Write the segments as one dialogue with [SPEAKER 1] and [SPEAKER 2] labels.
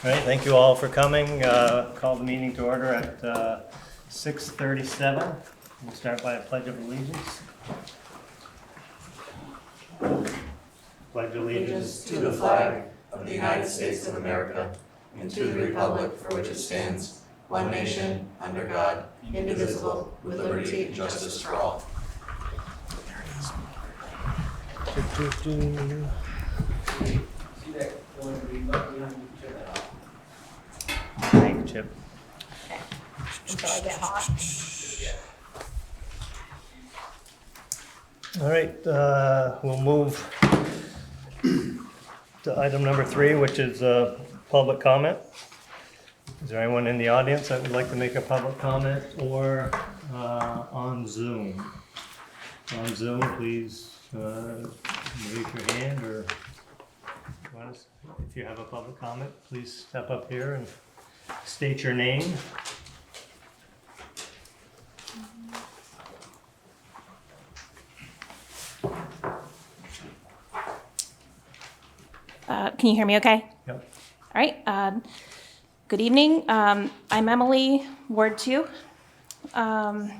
[SPEAKER 1] All right, thank you all for coming. Call the meeting to order at 6:37. We'll start by a pledge of allegiance. Pledge allegiance
[SPEAKER 2] to the flag of the United States of America and to the republic for which it stands, one nation, under God, indivisible, with liberty and justice for all.
[SPEAKER 1] Thank you, Chip.
[SPEAKER 3] Until I get hot.
[SPEAKER 1] All right, we'll move to item number 3, which is public comment. Is there anyone in the audience that would like to make a public comment or on Zoom? On Zoom, please raise your hand, or if you have a public comment, please step up here and state your name.
[SPEAKER 3] Can you hear me okay?
[SPEAKER 1] Yep.
[SPEAKER 3] All right. Good evening. I'm Emily, Ward 2. Kind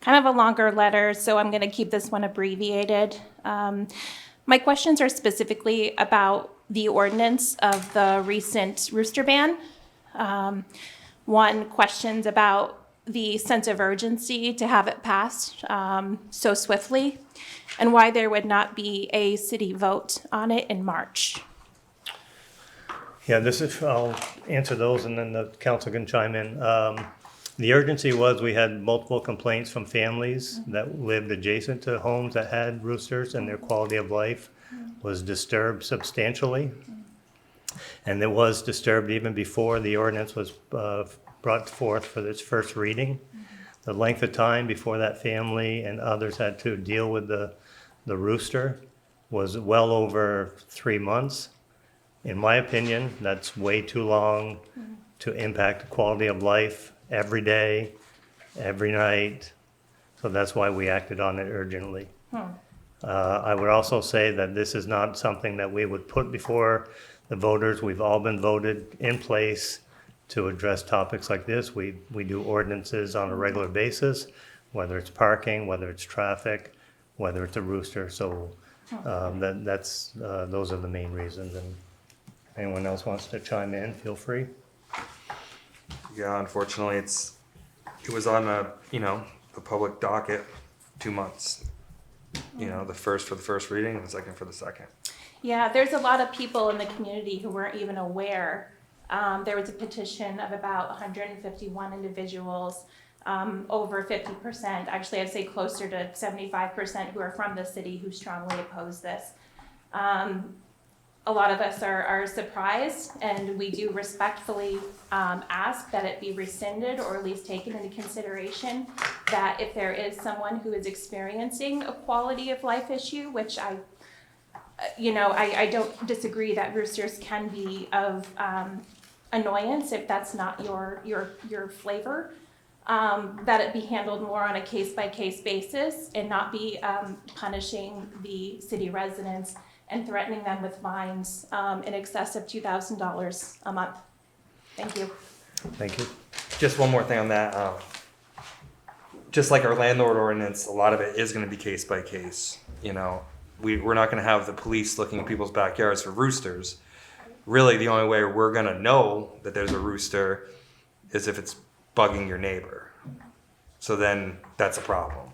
[SPEAKER 3] of a longer letter, so I'm going to keep this one abbreviated. My questions are specifically about the ordinance of the recent rooster ban. One questions about the sense of urgency to have it passed so swiftly, and why there would not be a city vote on it in March.
[SPEAKER 1] Yeah, I'll answer those and then the council can chime in. The urgency was we had multiple complaints from families that lived adjacent to homes that had roosters, and their quality of life was disturbed substantially. And it was disturbed even before the ordinance was brought forth for its first reading. The length of time before that family and others had to deal with the rooster was well over 3 months. In my opinion, that's way too long to impact the quality of life every day, every night. So that's why we acted on it urgently. I would also say that this is not something that we would put before the voters. We've all been voted in place to address topics like this. We do ordinances on a regular basis, whether it's parking, whether it's traffic, whether it's a rooster. So those are the main reasons. And anyone else wants to chime in, feel free.
[SPEAKER 4] Yeah, unfortunately, it was on the public docket 2 months. The first for the first reading and the second for the second.
[SPEAKER 3] Yeah, there's a lot of people in the community who weren't even aware. There was a petition of about 151 individuals, over 50%, actually I'd say closer to 75% who are from the city who strongly oppose this. A lot of us are surprised, and we do respectfully ask that it be rescinded or at least taken into consideration, that if there is someone who is experiencing a quality of life issue, which I don't disagree that roosters can be of annoyance if that's not your flavor, that it be handled more on a case-by-case basis and not be punishing the city residents and threatening them with fines in excess of $2,000 a month. Thank you.
[SPEAKER 1] Thank you.
[SPEAKER 4] Just one more thing on that. Just like our landlord ordinance, a lot of it is going to be case by case. We're not going to have the police looking at people's backyards for roosters. Really, the only way we're going to know that there's a rooster is if it's bugging your neighbor. So then that's a problem.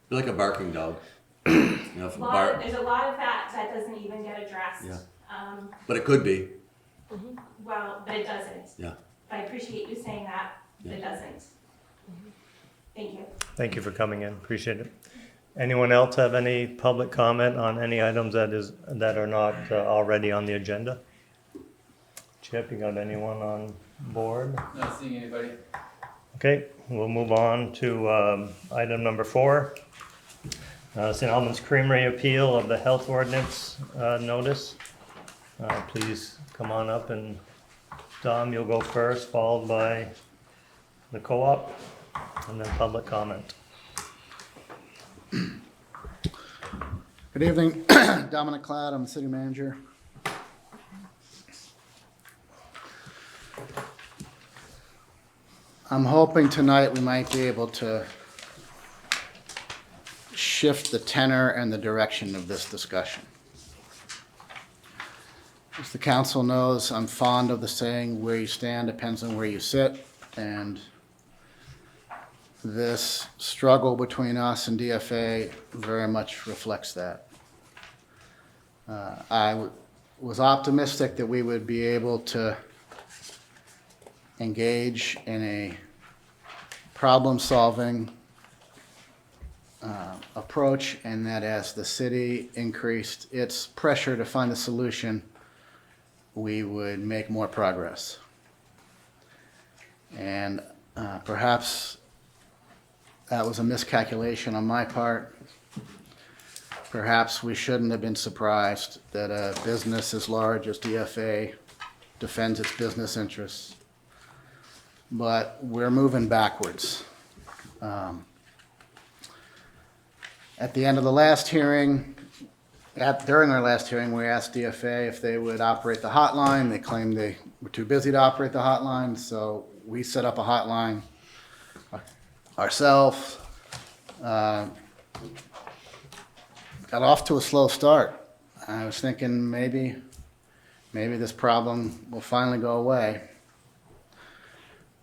[SPEAKER 2] You're like a barking dog.
[SPEAKER 3] There's a lot of that doesn't even get addressed.
[SPEAKER 2] Yeah. But it could be.
[SPEAKER 3] Well, but it doesn't.
[SPEAKER 2] Yeah.
[SPEAKER 3] I appreciate you saying that, but it doesn't. Thank you.
[SPEAKER 1] Thank you for coming in, appreciate it. Anyone else have any public comment on any items that are not already on the agenda? Chip, you got anyone on board?
[SPEAKER 5] Not seeing anybody.
[SPEAKER 1] Okay, we'll move on to item number 4. St. Albans Creamery appeal of the health ordinance notice. Please come on up, and Dom, you'll go first, followed by the co-op, and then public comment.
[SPEAKER 6] Good evening, Dominic Cloud, I'm the city manager. I'm hoping tonight we might be able to shift the tenor and the direction of this discussion. As the council knows, I'm fond of the saying, where you stand depends on where you sit, and this struggle between us and DFA very much reflects that. I was optimistic that we would be able to engage in a problem-solving approach, and that as the city increased its pressure to find a solution, we would make more progress. And perhaps that was a miscalculation on my part. Perhaps we shouldn't have been surprised that a business as large as DFA defends its business interests. But we're moving backwards. At the end of the last hearing, during our last hearing, we asked DFA if they would operate the hotline. They claimed they were too busy to operate the hotline, so we set up a hotline ourselves. Got off to a slow start. I was thinking maybe this problem will finally go away.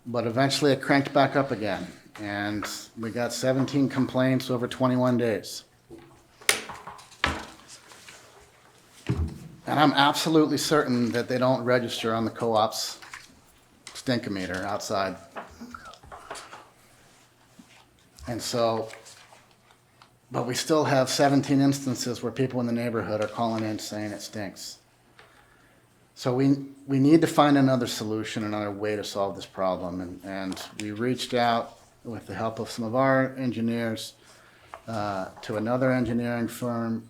[SPEAKER 6] But eventually it cranked back up again, and we got 17 complaints over 21 days. And I'm absolutely certain that they don't register on the co-op's stinkometer outside. And so, but we still have 17 instances where people in the neighborhood are calling in saying it stinks. So we need to find another solution, another way to solve this problem. And we reached out with the help of some of our engineers to another engineering firm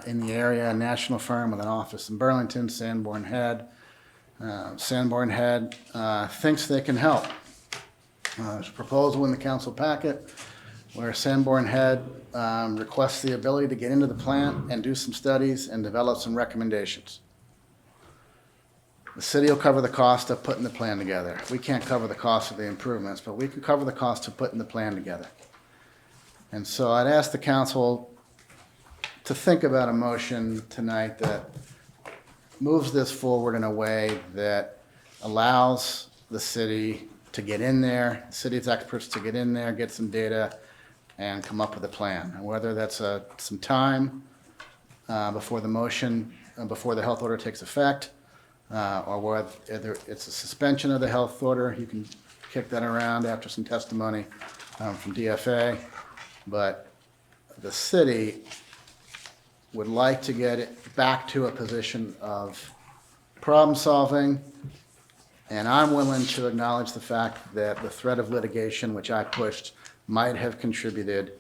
[SPEAKER 6] in the area, a national firm with an office in Burlington, Sanborn Head. Sanborn Head thinks they can help. There's a proposal in the council packet where Sanborn Head requests the ability to get into the plant and do some studies and develop some recommendations. The city will cover the cost of putting the plan together. We can't cover the cost of the improvements, but we can cover the cost of putting the plan together. And so I'd ask the council to think about a motion tonight that moves this forward in a way that allows the city to get in there, the city's experts to get in there, get some data, and come up with a plan. And whether that's some time before the motion, before the health order takes effect, or whether it's a suspension of the health order. You can kick that around after some testimony from DFA. But the city would like to get it back to a position of problem solving. And I'm willing to acknowledge the fact that the threat of litigation, which I pushed, might have contributed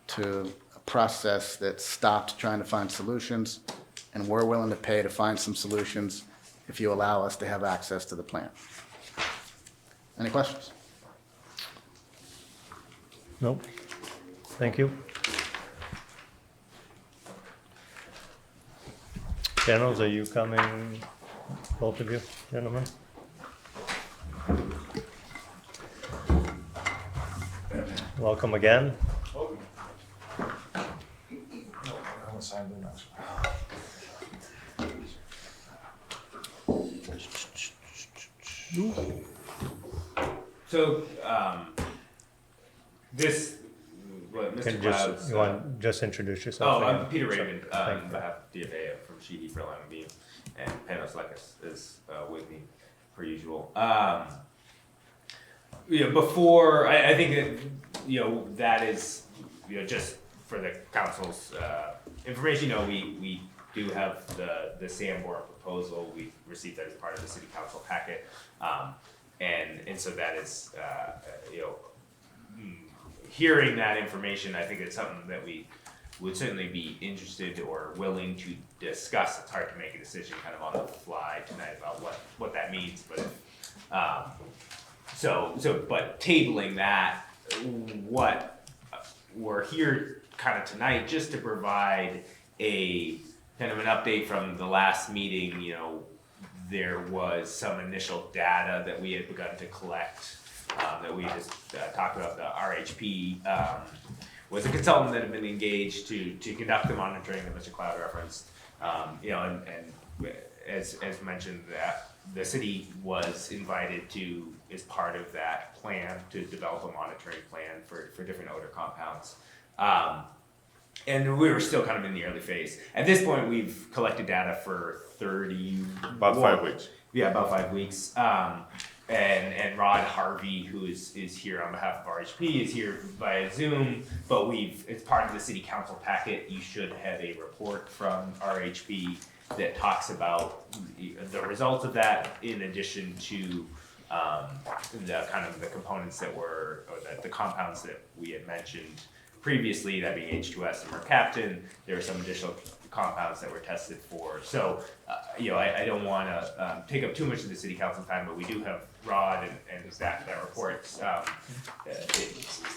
[SPEAKER 6] to a process that stopped trying to find solutions. And we're willing to pay to find some solutions if you allow us to have access to the plant. Any questions?
[SPEAKER 1] Nope. Thank you. Generals, are you coming, both of you, gentlemen? Welcome again.
[SPEAKER 5] So, this, what Mr.
[SPEAKER 1] Can
[SPEAKER 5] Cloud's...
[SPEAKER 1] you want just introduce yourself?
[SPEAKER 5] Oh,
[SPEAKER 1] again?
[SPEAKER 5] I'm Peter
[SPEAKER 1] Sorry.
[SPEAKER 5] Raven,
[SPEAKER 1] Thank
[SPEAKER 5] on
[SPEAKER 1] you.
[SPEAKER 5] behalf of DFA from Sheehy for allowing me, and Panos Lekis is with me, per usual. Before, I think that, that is, just for the council's information, we do have the Sanborn proposal. We received that as part of the city council packet. And so that is, hearing that information, I think it's something that we would certainly be interested or willing to discuss. It's hard to make a decision kind of on the fly tonight about what that means, but but tabling that, what we're here kind of tonight just to provide a kind of an update from the last meeting. There was some initial data that we had begun to collect that we just talked about, the RHP, was a consultant that had been engaged to conduct the monitoring that Mr. Cloud referenced. And as mentioned, that the city was invited to, as part of that plan, to develop a monitoring plan for different odor compounds. And we were still kind of in the early phase. At this point, we've collected data for 30...
[SPEAKER 7] About 5 weeks.
[SPEAKER 5] Yeah, about 5 weeks. And Rod Harvey, who is here on behalf of RHP, is here via Zoom, but it's part of the city council packet. You should have a report from RHP that talks about the results of that, in addition to the kind of the components that were, or the compounds that we had mentioned previously, that being H2S and mercaptan. There are some additional compounds that were tested for. So, I don't want to take up too much of the city council time, but we do have Rod and that report.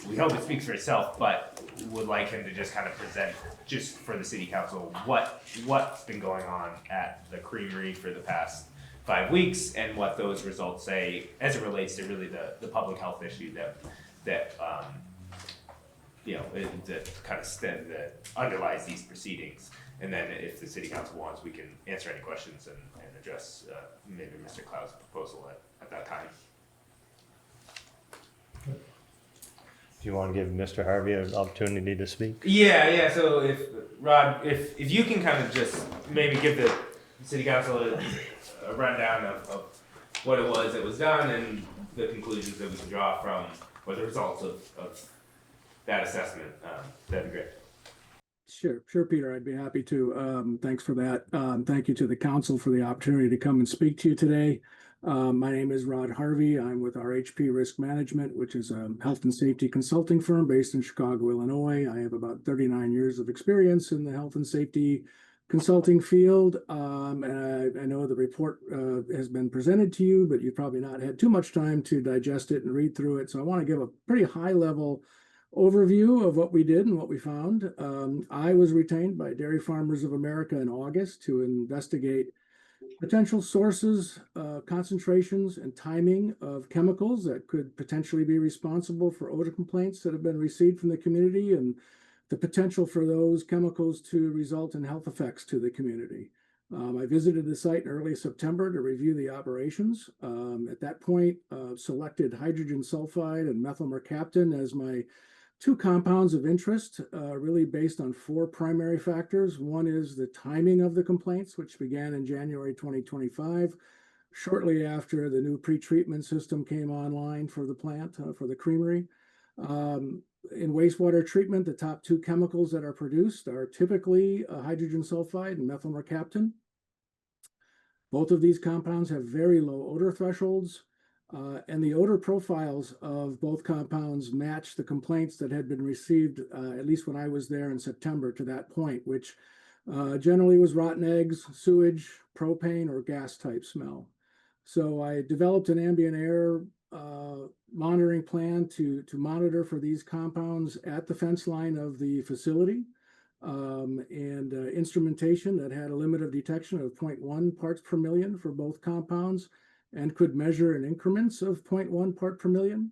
[SPEAKER 5] We hope it speaks for itself, but would like him to just kind of present, just for the city council, what's been going on at the creamery for the past 5 weeks, and what those results say as it relates to really the public health issue that that underlies these proceedings. And then if the city council wants, we can answer any questions and address maybe Mr. Cloud's proposal at that time.
[SPEAKER 1] Do you want to give Mr. Harvey an opportunity to speak?
[SPEAKER 5] Yeah. So if Rod, if you can kind of just maybe give the city council a rundown of what it was that was done and the conclusions that we can draw from, or the results of that assessment, that'd be great.
[SPEAKER 8] Sure, Peter, I'd be happy to. Thanks for that. Thank you to the council for the opportunity to come and speak to you today. My name is Rod Harvey. I'm with RHP Risk Management, which is a health and safety consulting firm based in Chicago, Illinois. I have about 39 years of experience in the health and safety consulting field. And I know the report has been presented to you, but you've probably not had too much time to digest it and read through it. So I want to give a pretty high level overview of what we did and what we found. I was retained by Dairy Farmers of America in August to investigate potential sources, concentrations, and timing of chemicals that could potentially be responsible for odor complaints that have been received from the community, and the potential for those chemicals to result in health effects to the community. I visited the site in early September to review the operations. At that point, selected hydrogen sulfide and methyl mercaptan as my two compounds of interest, really based on four primary factors. One is the timing of the complaints, which began in January 2025, shortly after the new pretreatment system came online for the plant, for the creamery. In wastewater treatment, the top two chemicals that are produced are typically hydrogen sulfide and methyl mercaptan. Both of these compounds have very low odor thresholds. And the odor profiles of both compounds match the complaints that had been received, at least when I was there in September, to that point, which generally was rotten eggs, sewage, propane, or gas type smell. So I developed an ambient air monitoring plan to monitor for these compounds at the fence line of the facility, and instrumentation that had a limit of detection of 0.1 parts per million for both compounds, and could measure in increments of 0.1 part per million,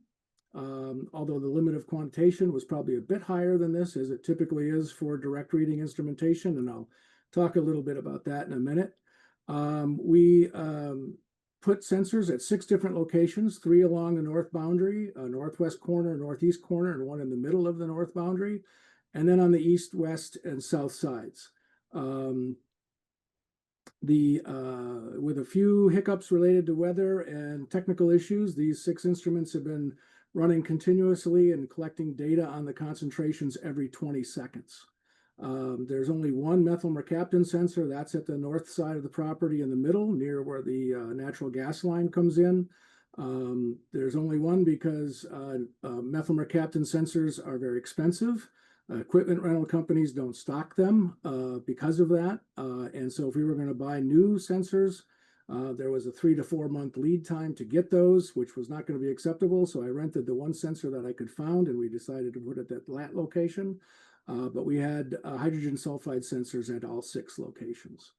[SPEAKER 8] although the limit of quantitation was probably a bit higher than this, as it typically is for direct reading instrumentation, and I'll talk a little bit about that in a minute. We put sensors at 6 different locations, 3 along the north boundary, a northwest corner, northeast corner, and one in the middle of the north boundary, and then on the east, west, and south sides. With a few hiccups related to weather and technical issues, these 6 instruments have been running continuously and collecting data on the concentrations every 20 seconds. There's only one methyl mercaptan sensor. That's at the north side of the property in the middle, near where the natural gas line comes in. There's only one because methyl mercaptan sensors are very expensive. Equipment rental companies don't stock them because of that. And so if we were going to buy new sensors, there was a 3 to 4 month lead time to get those, which was not going to be acceptable. So I rented the one sensor that I could find, and we decided to put it at that location. But we had hydrogen sulfide sensors at all 6 locations.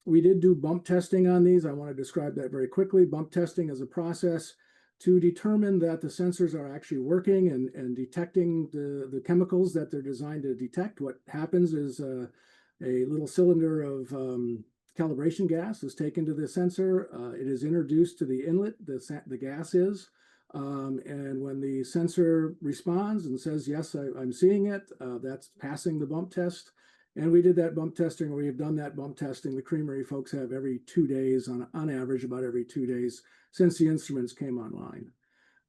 [SPEAKER 8] We did do bump testing on these. I want to describe that very quickly. Bump testing is a process to determine that the sensors are actually working and detecting the chemicals that they're designed to detect. What happens is a little cylinder of calibration gas is taken to the sensor. It is introduced to the inlet, the gas is, and when the sensor responds and says, yes, I'm seeing it, that's passing the bump test. And we did that bump testing, or we have done that bump testing. The creamery folks have every 2 days, on average, about every 2 days since the instruments came online.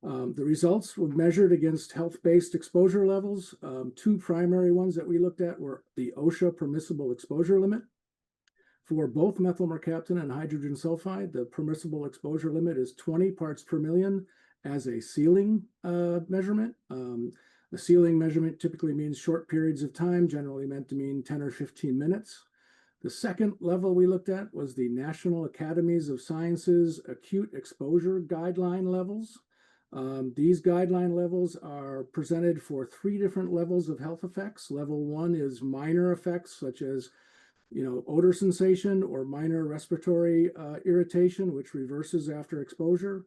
[SPEAKER 8] The results were measured against health-based exposure levels. 2 primary ones that we looked at were the OSHA permissible exposure limit. For both methylmercaptan and hydrogen sulfide, the permissible exposure limit is 20 parts per million as a ceiling measurement. The ceiling measurement typically means short periods of time, generally meant to mean 10 or 15 minutes. The second level we looked at was the National Academies of Sciences acute exposure guideline levels. These guideline levels are presented for 3 different levels of health effects. Level 1 is minor effects such as odor sensation or minor respiratory irritation, which reverses after exposure.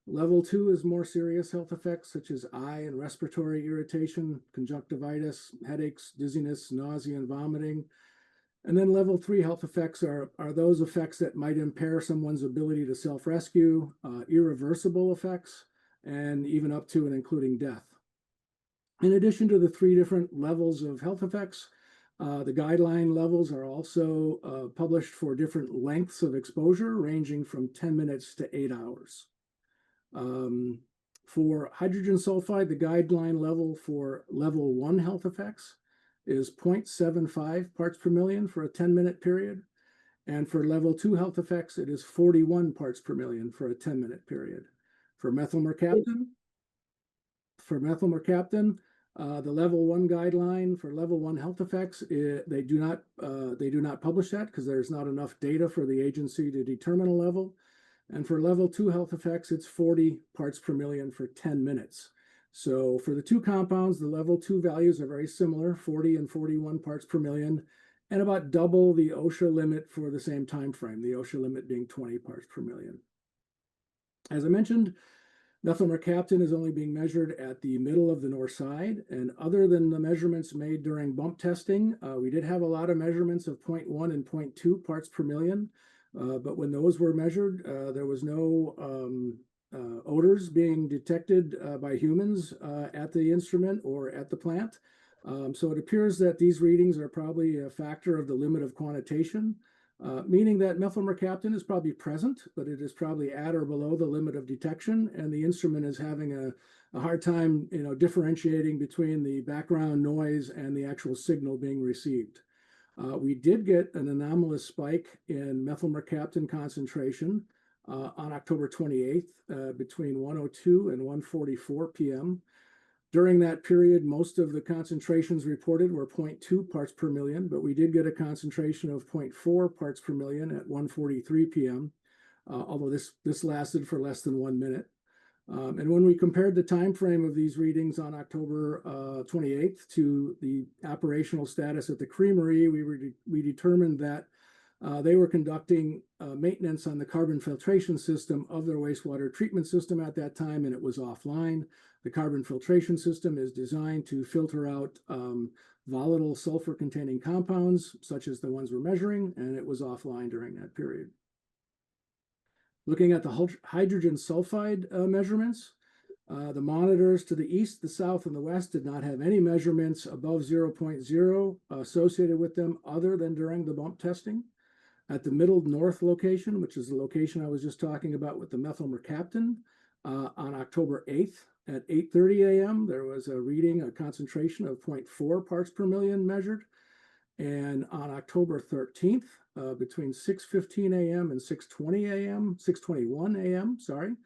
[SPEAKER 8] Level 2 is more serious health effects such as eye and respiratory irritation, conjunctivitis, headaches, dizziness, nausea, and vomiting. And then level 3 health effects are those effects that might impair someone's ability to self-rescue, irreversible effects, and even up to and including death. In addition to the 3 different levels of health effects, the guideline levels are also published for different lengths of exposure, ranging from 10 minutes to 8 hours. For hydrogen sulfide, the guideline level for level 1 health effects is 0.75 parts per million for a 10-minute period. And for level 2 health effects, it is 41 parts per million for a 10-minute period. For methylmercaptan, the level 1 guideline for level 1 health effects, they do not publish that because there's not enough data for the agency to determine a level. And for level 2 health effects, it's 40 parts per million for 10 minutes. So for the 2 compounds, the level 2 values are very similar, 40 and 41 parts per million, and about double the OSHA limit for the same time frame, the OSHA limit being 20 parts per million. As I mentioned, methylmercaptan is only being measured at the middle of the north side, and other than the measurements made during bump testing, we did have a lot of measurements of 0.1 and 0.2 parts per million. But when those were measured, there was no odors being detected by humans at the instrument or at the plant. So it appears that these readings are probably a factor of the limit of quantitation, meaning that methylmercaptan is probably present, but it is probably at or below the limit of detection, and the instrument is having a hard time differentiating between the background noise and the actual signal being received. We did get an anomalous spike in methylmercaptan concentration on October 28th between 1:02 and 1:44 p.m. During that period, most of the concentrations reported were 0.2 parts per million, but we did get a concentration of 0.4 parts per million at 1:43 p.m., although this lasted for less than 1 minute. And when we compared the time frame of these readings on October 28th to the operational status at the creamery, we determined that they were conducting maintenance on the carbon filtration system of their wastewater treatment system at that time, and it was offline. The carbon filtration system is designed to filter out volatile sulfur-containing compounds, such as the ones we're measuring, and it was offline during that period. Looking at the hydrogen sulfide measurements, the monitors to the east, the south, and the west did not have any measurements above 0.0 associated with them other than during the bump testing. At the middle north location, which is the location I was just talking about with the methylmercaptan, on October 8th at 8:30 a.m., there was a concentration of 0.4 parts per million measured. And on October 13th, between 6:15 a.m. and 6:21 a.m.,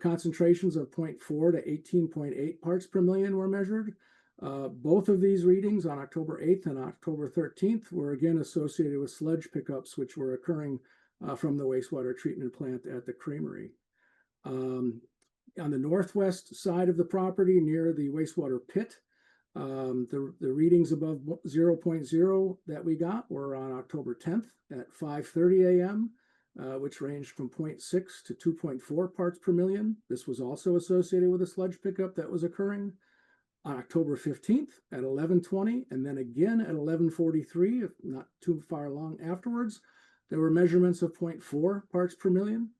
[SPEAKER 8] concentrations of 0.4 to 18.8 parts per million were measured. Both of these readings on October 8th and October 13th were again associated with sludge pickups, which were occurring from the wastewater treatment plant at the creamery. On the northwest side of the property near the wastewater pit, the readings above 0.0 that we got were on October 10th at 5:30 a.m. which ranged from 0.6 to 2.4 parts per million. This was also associated with a sludge pickup that was occurring on October 15th at 11:20, and then again at 11:43, if not too far along afterwards. There were measurements of 0.4 parts per million.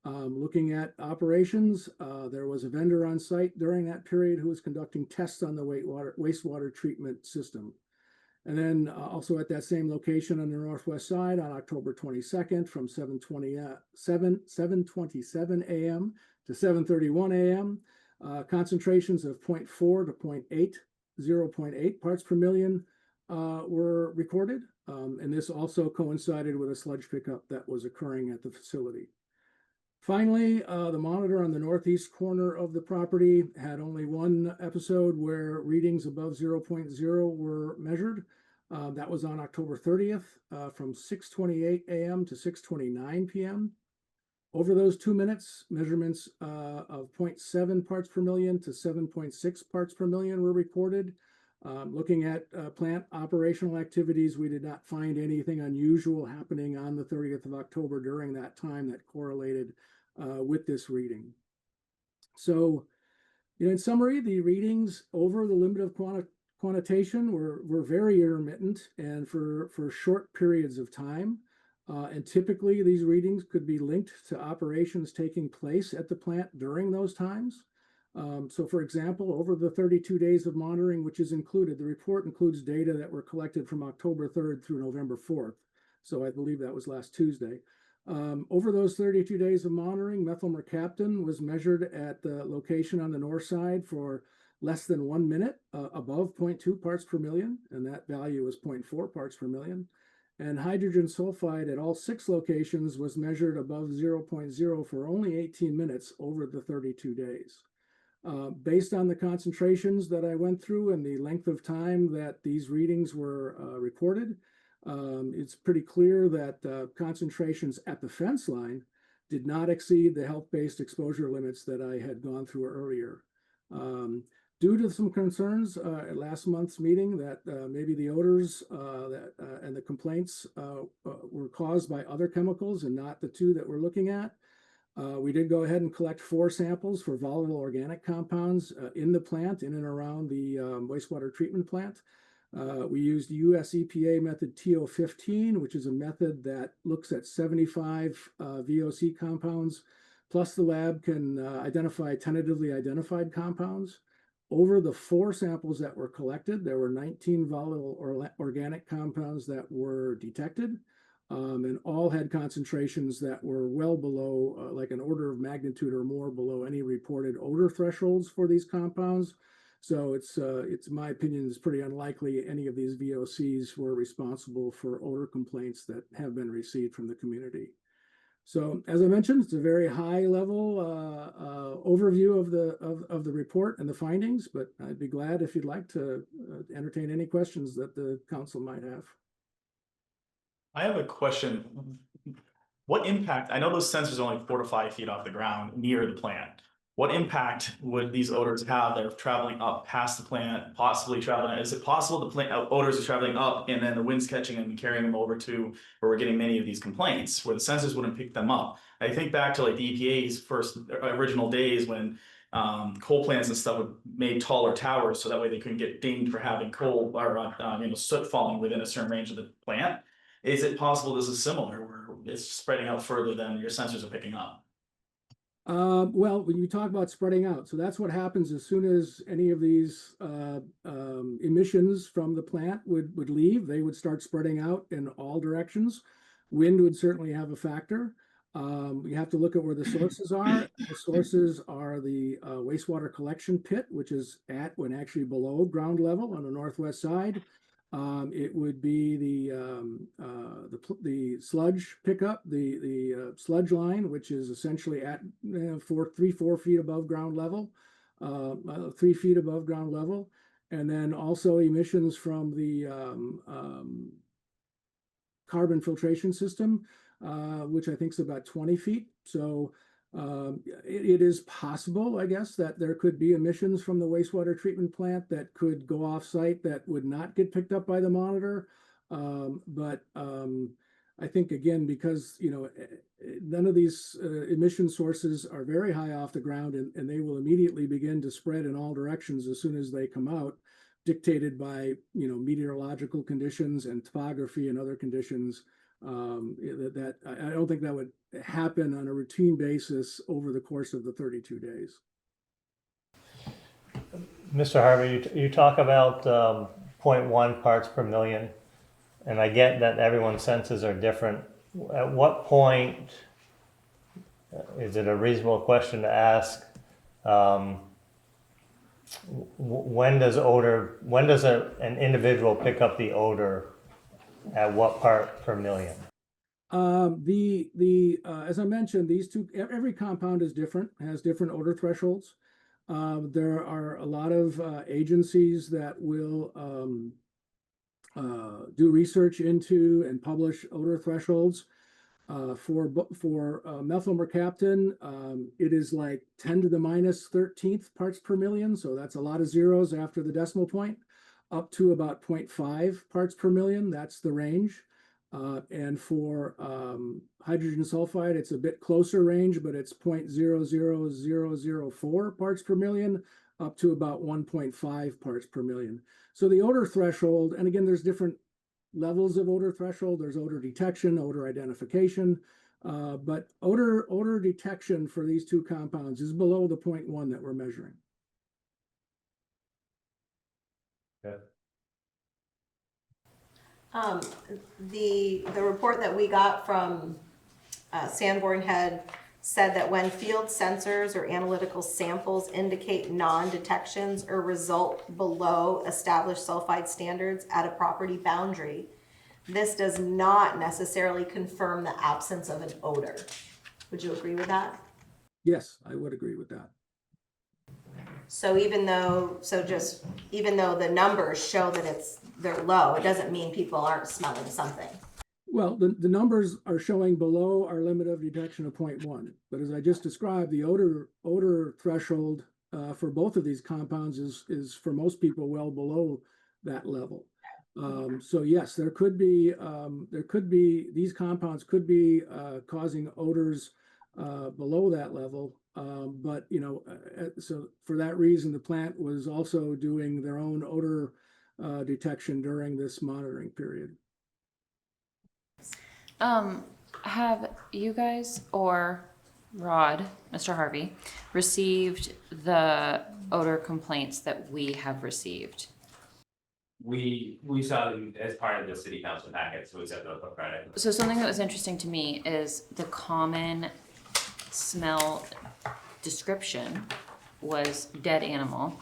[SPEAKER 8] Looking at operations, there was a vendor on site during that period who was conducting tests on the wastewater treatment system. And then also at that same location on the northwest side on October 22nd from 7:27 a.m. to 7:31 a.m., concentrations of 0.4 to 0.8, 0.8 parts per million were recorded. And this also coincided with a sludge pickup that was occurring at the facility. Finally, the monitor on the northeast corner of the property had only one episode where readings above 0.0 were measured. That was on October 30th from 6:28 a.m. to 6:29 p.m. Over those 2 minutes, measurements of 0.7 parts per million to 7.6 parts per million were recorded. Looking at plant operational activities, we did not find anything unusual happening on the 30th of October during that time that correlated with this reading. So, in summary, the readings over the limit of quantitation were very intermittent and for short periods of time. And typically, these readings could be linked to operations taking place at the plant during those times. So for example, over the 32 days of monitoring, which is included, the report includes data that were collected from October 3rd through November 4th. So I believe that was last Tuesday. Over those 32 days of monitoring, methyl mercaptan was measured at the location on the north side for less than 1 minute, above 0.2 parts per million, and that value was 0.4 parts per million. And hydrogen sulfide at all 6 locations was measured above 0.0 for only 18 minutes over the 32 days. Based on the concentrations that I went through and the length of time that these readings were recorded, it's pretty clear that concentrations at the fence line did not exceed the health-based exposure limits that I had gone through earlier. Due to some concerns at last month's meeting that maybe the odors and the complaints were caused by other chemicals and not the 2 that we're looking at, we did go ahead and collect 4 samples for volatile organic compounds in the plant, in and around the wastewater treatment plant. We used US EPA method TO15, which is a method that looks at 75 VOC compounds, plus the lab can identify tentatively identified compounds. Over the 4 samples that were collected, there were 19 volatile organic compounds that were detected. And all had concentrations that were well below, like an order of magnitude or more below any reported odor thresholds for these compounds. So it's my opinion, it's pretty unlikely any of these VOCs were responsible for odor complaints that have been received from the community. So as I mentioned, it's a very high level overview of the report and the findings, but I'd be glad if you'd like to entertain any questions that the council might have.
[SPEAKER 7] I have a question. What impact, I know those sensors are only 4 to 5 feet off the ground near the plant. What impact would these odors have that are traveling up past the plant, possibly traveling? Is it possible the plant odors are traveling up and then the wind's catching them and carrying them over to where we're getting many of these complaints where the sensors wouldn't pick them up? I think back to like the EPA's first original days when coal plants and stuff made taller towers so that way they couldn't get dinged for having coal or soot falling within a certain range of the plant. Is it possible this is similar where it's spreading out further than your sensors are picking up?
[SPEAKER 8] Well, when you talk about spreading out, so that's what happens as soon as any of these emissions from the plant would leave, they would start spreading out in all directions. Wind would certainly have a factor. You have to look at where the sources are. The sources are the wastewater collection pit, which is at when actually below ground level on the northwest side. It would be the sludge pickup, the sludge line, which is essentially at 4 feet above ground level, 3 feet above ground level, and then also emissions from the carbon filtration system, which I think is about 20 feet. So it is possible, I guess, that there could be emissions from the wastewater treatment plant that could go off site that would not get picked up by the monitor. But I think again, because, none of these emission sources are very high off the ground, and they will immediately begin to spread in all directions as soon as they come out, dictated by, meteorological conditions and topography and other conditions. That I don't think that would happen on a routine basis over the course of the 32 days.
[SPEAKER 1] Mr. Harvey, you talk about 0.1 parts per million, and I get that everyone's senses are different. At what point is it a reasonable question to ask? When does an individual pick up the odor? At what part per million?
[SPEAKER 8] As I mentioned, every compound is different, has different odor thresholds. There are a lot of agencies that will do research into and publish odor thresholds. For methyl mercaptan, it is like 10 to the minus 13th parts per million. So that's a lot of zeros after the decimal point, up to about 0.5 parts per million. That's the range. And for hydrogen sulfide, it's a bit closer range, but it's 0.00004 parts per million, up to about 1.5 parts per million. So the odor threshold, and again, there's different levels of odor threshold. There's odor detection, odor identification, but odor detection for these two compounds is below the 0.1 that we're measuring.
[SPEAKER 1] Okay.
[SPEAKER 2] The report that we got from Sanborn Head said that when field sensors or analytical samples indicate non-detections or result below established sulfide standards at a property boundary, this does not necessarily confirm the absence of an odor. Would you agree with that?
[SPEAKER 8] Yes, I would agree with that.
[SPEAKER 2] So even though the numbers show that they're low, it doesn't mean people aren't smelling something.
[SPEAKER 8] Well, the numbers are showing below our limit of detection of 0.1. But as I just described, the odor threshold for both of these compounds is for most people well below that level. So yes, there could be these compounds could be causing odors below that level. But so for that reason, the plant was also doing their own odor detection during this monitoring period.
[SPEAKER 9] Have you guys or Rod, Mr. Harvey, received the odor complaints that we have received?
[SPEAKER 5] We saw them as part of the city council packet, so we said those up credit.
[SPEAKER 9] So something that was interesting to me is the common smell description was dead animal.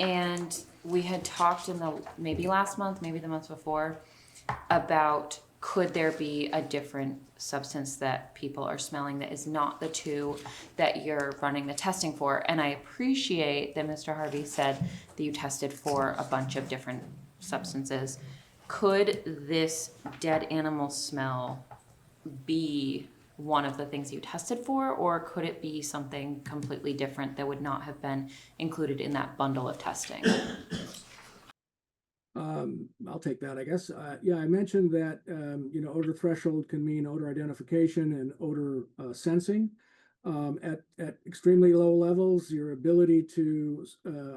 [SPEAKER 9] And we had talked maybe last month, maybe the month before, about could there be a different substance that people are smelling that is not the two that you're running the testing for? And I appreciate that Mr. Harvey said that you tested for a bunch of different substances. Could this dead animal smell be one of the things you tested for, or could it be something completely different that would not have been included in that bundle of testing?
[SPEAKER 8] I'll take that, I guess. Yeah, I mentioned that, odor threshold can mean odor identification and odor sensing. At extremely low levels, your ability to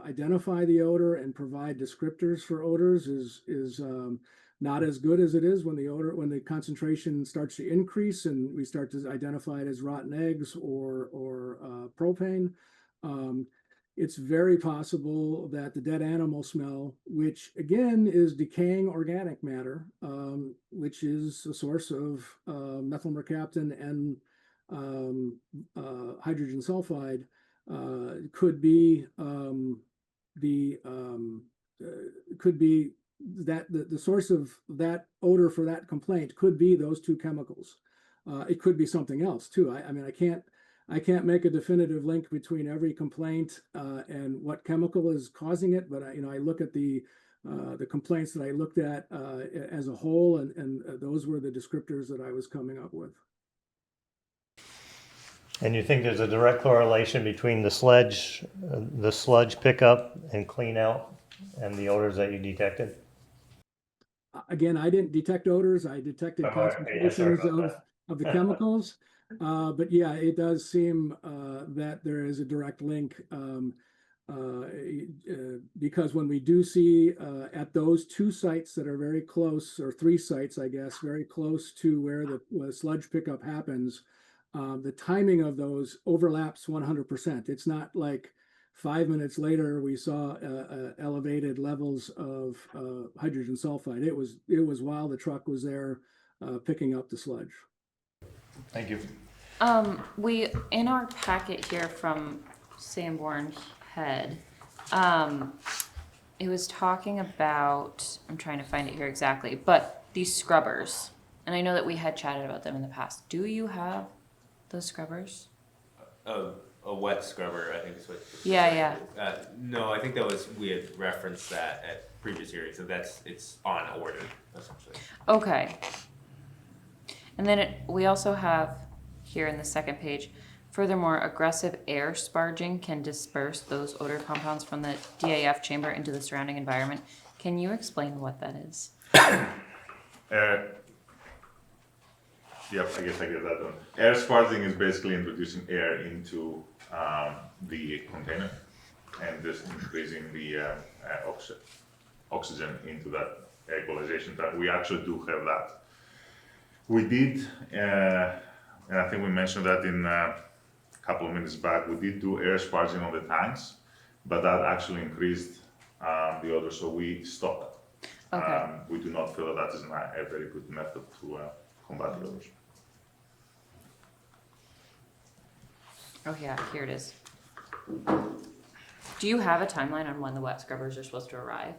[SPEAKER 8] identify the odor and provide descriptors for odors is not as good as it is when the concentration starts to increase and we start to identify it as rotten eggs or propane. It's very possible that the dead animal smell, which again is decaying organic matter, which is a source of methyl mercaptan and hydrogen sulfide, could be that the source of that odor for that complaint could be those two chemicals. It could be something else too. I mean, I can't make a definitive link between every complaint and what chemical is causing it, but I look at the complaints that I looked at as a whole, and those were the descriptors that I was coming up with.
[SPEAKER 1] And you think there's a direct correlation between the sludge pickup and clean out and the odors that you detected?
[SPEAKER 8] Again, I didn't detect odors. I detected
[SPEAKER 1] Oh, okay. Yeah, sorry
[SPEAKER 8] concentrations
[SPEAKER 1] about
[SPEAKER 8] of the
[SPEAKER 1] that.
[SPEAKER 8] chemicals. But yeah, it does seem that there is a direct link because when we do see at those two sites that are very close, or three sites, I guess, very close to where the sludge pickup happens, the timing of those overlaps 100%. It's not like 5 minutes later we saw elevated levels of hydrogen sulfide. It was while the truck was there picking up the sludge.
[SPEAKER 1] Thank you.
[SPEAKER 9] We, in our packet here from Sanborn Head, it was talking about, I'm trying to find it here exactly, but these scrubbers. And I know that we had chatted about them in the past. Do you have those scrubbers?
[SPEAKER 5] A wet scrubber, I think is what.
[SPEAKER 9] Yeah.
[SPEAKER 5] No, I think that was, we had referenced that at previous hearings, so it's on order, essentially.
[SPEAKER 9] Okay. And then we also have here in the second page, furthermore, aggressive air sparging can disperse those odor compounds from the DAF chamber into the surrounding environment. Can you explain what that is?
[SPEAKER 10] Yep, I guess I get that one. Air sparging is basically introducing air into the container and just increasing the oxygen into that air equalization tank. We actually do have that. We did, and I think we mentioned that in a couple of minutes back, we did do air sparging on the tanks, but that actually increased the odor, so we stopped that.
[SPEAKER 9] Okay.
[SPEAKER 10] We do not feel that is a very good method to combat the odors.
[SPEAKER 9] Oh yeah, here it is. Do you have a timeline on when the wet scrubbers are supposed to arrive?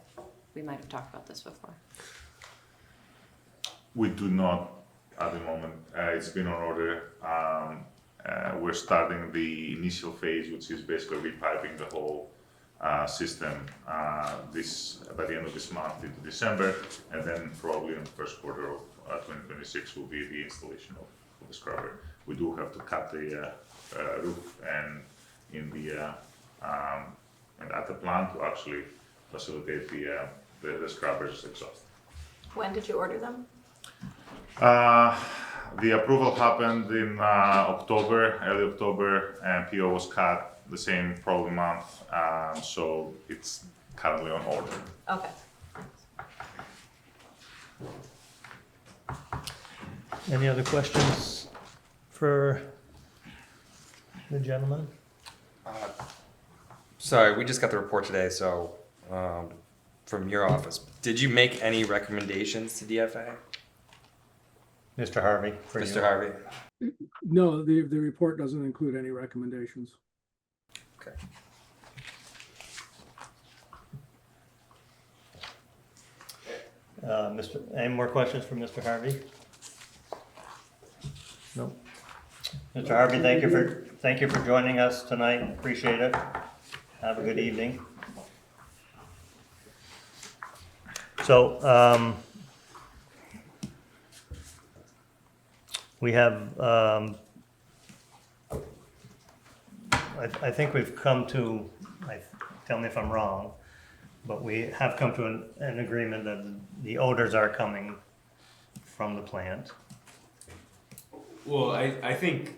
[SPEAKER 9] We might have talked about this before.
[SPEAKER 10] We do not at the moment. It's been on order. We're starting the initial phase, which is basically repiping the whole system by the end of this month into December, and then probably in the first quarter of 2026 will be the installation of the scrubber. We do have to cut the roof and in the and at the plant to actually facilitate the scrubbers exhaust.
[SPEAKER 2] When did you order them?
[SPEAKER 10] The approval happened in October, early October, and PO was cut the same probably month, so it's currently on order.
[SPEAKER 2] Okay.
[SPEAKER 1] Any other questions for the gentleman?
[SPEAKER 4] Sorry, we just got the report today, so from your office, did you make any recommendations to DFA?
[SPEAKER 1] Mr. Harvey, for you.
[SPEAKER 4] Mr. Harvey?
[SPEAKER 8] No, the report doesn't include any recommendations.
[SPEAKER 4] Okay.
[SPEAKER 1] Any more questions for Mr. Harvey? No. Mr. Harvey, thank you for joining us tonight. Appreciate it. Have a good evening. So, we have, I think we've come to, tell me if I'm wrong, but we have come to an agreement that the odors are coming from the plant.
[SPEAKER 5] Well, I think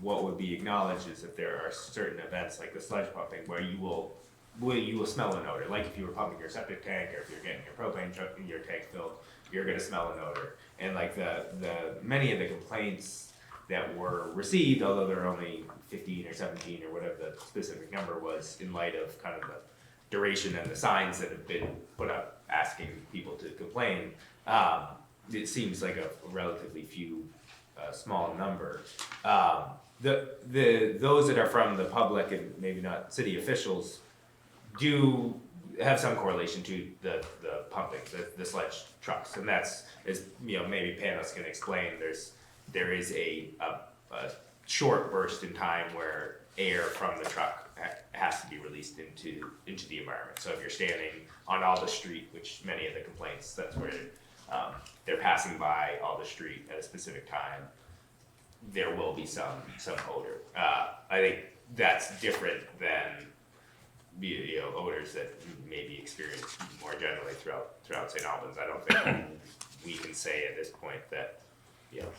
[SPEAKER 5] what would be acknowledged is that there are certain events like the sludge pumping where you will smell an odor. Like if you were pumping your septic tank or if you're getting your propane truck in your tank filled, you're gonna smell an odor. And like the many of the complaints that were received, although there are only 15 or 17 or whatever the specific number was, in light of kind of the duration and the signs that have been put up asking people to complain, it seems like a relatively few, small number. Those that are from the public and maybe not city officials do have some correlation to the pumping, the sledge trucks, and that's, as maybe Panos can explain. There is a short burst in time where air from the truck has to be released into the environment. So if you're standing on Alda Street, which many of the complaints, that's where they're passing by Alda Street at a specific time, there will be some odor. I think that's different than odors that may be experienced more generally throughout St. Albans. I don't think we can say at this point that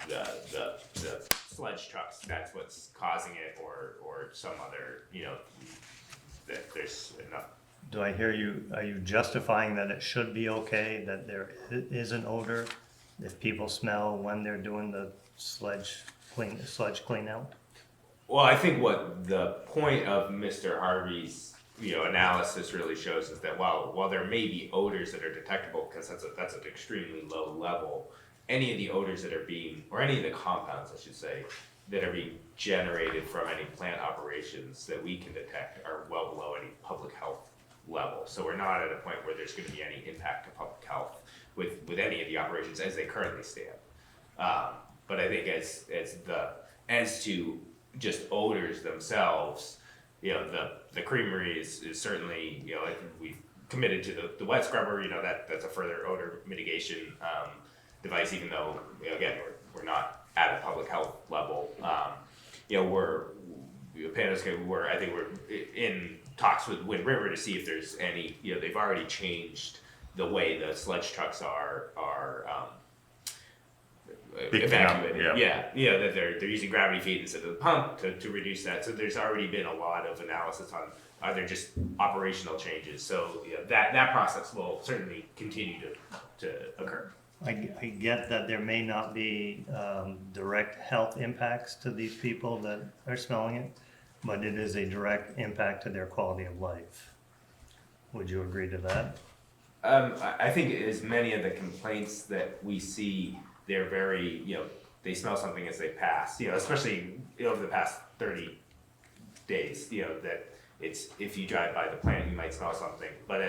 [SPEAKER 5] the sledge trucks, that's what's causing it, or some other, that there's enough.
[SPEAKER 1] Do I hear you, are you justifying that it should be okay, that there is an odor if people smell when they're doing the sledge clean out?
[SPEAKER 5] Well, I think what the point of Mr. Harvey's analysis really shows is that while there may be odors that are detectable, because that's an extremely low level, any of the odors that are being, or any of the compounds, I should say, that are being generated from any plant operations that we can detect are well below any public health level. So we're not at a point where there's going to be any impact to public health with any of the operations as they currently stand. But I think as to just odors themselves, the creamery is certainly, we've committed to the wet scrubber. That's a further odor mitigation device, even though again we're not at a public health level. We're in talks with Wind River to see if there's any. They've already changed the way the sledge trucks are evacuated. That they're using gravity feed instead of the pump to reduce that. So there's already been a lot of analysis on are there just operational changes. So that process will certainly continue to occur.
[SPEAKER 1] I get that there may not be direct health impacts to these people that are smelling it, but it is a direct impact to their quality of life. Would you agree to that?
[SPEAKER 5] I think as many of the complaints that we see, they're very, they smell something as they pass, especially over the past 30 days, that it's, if you drive by the plant, you might smell something, but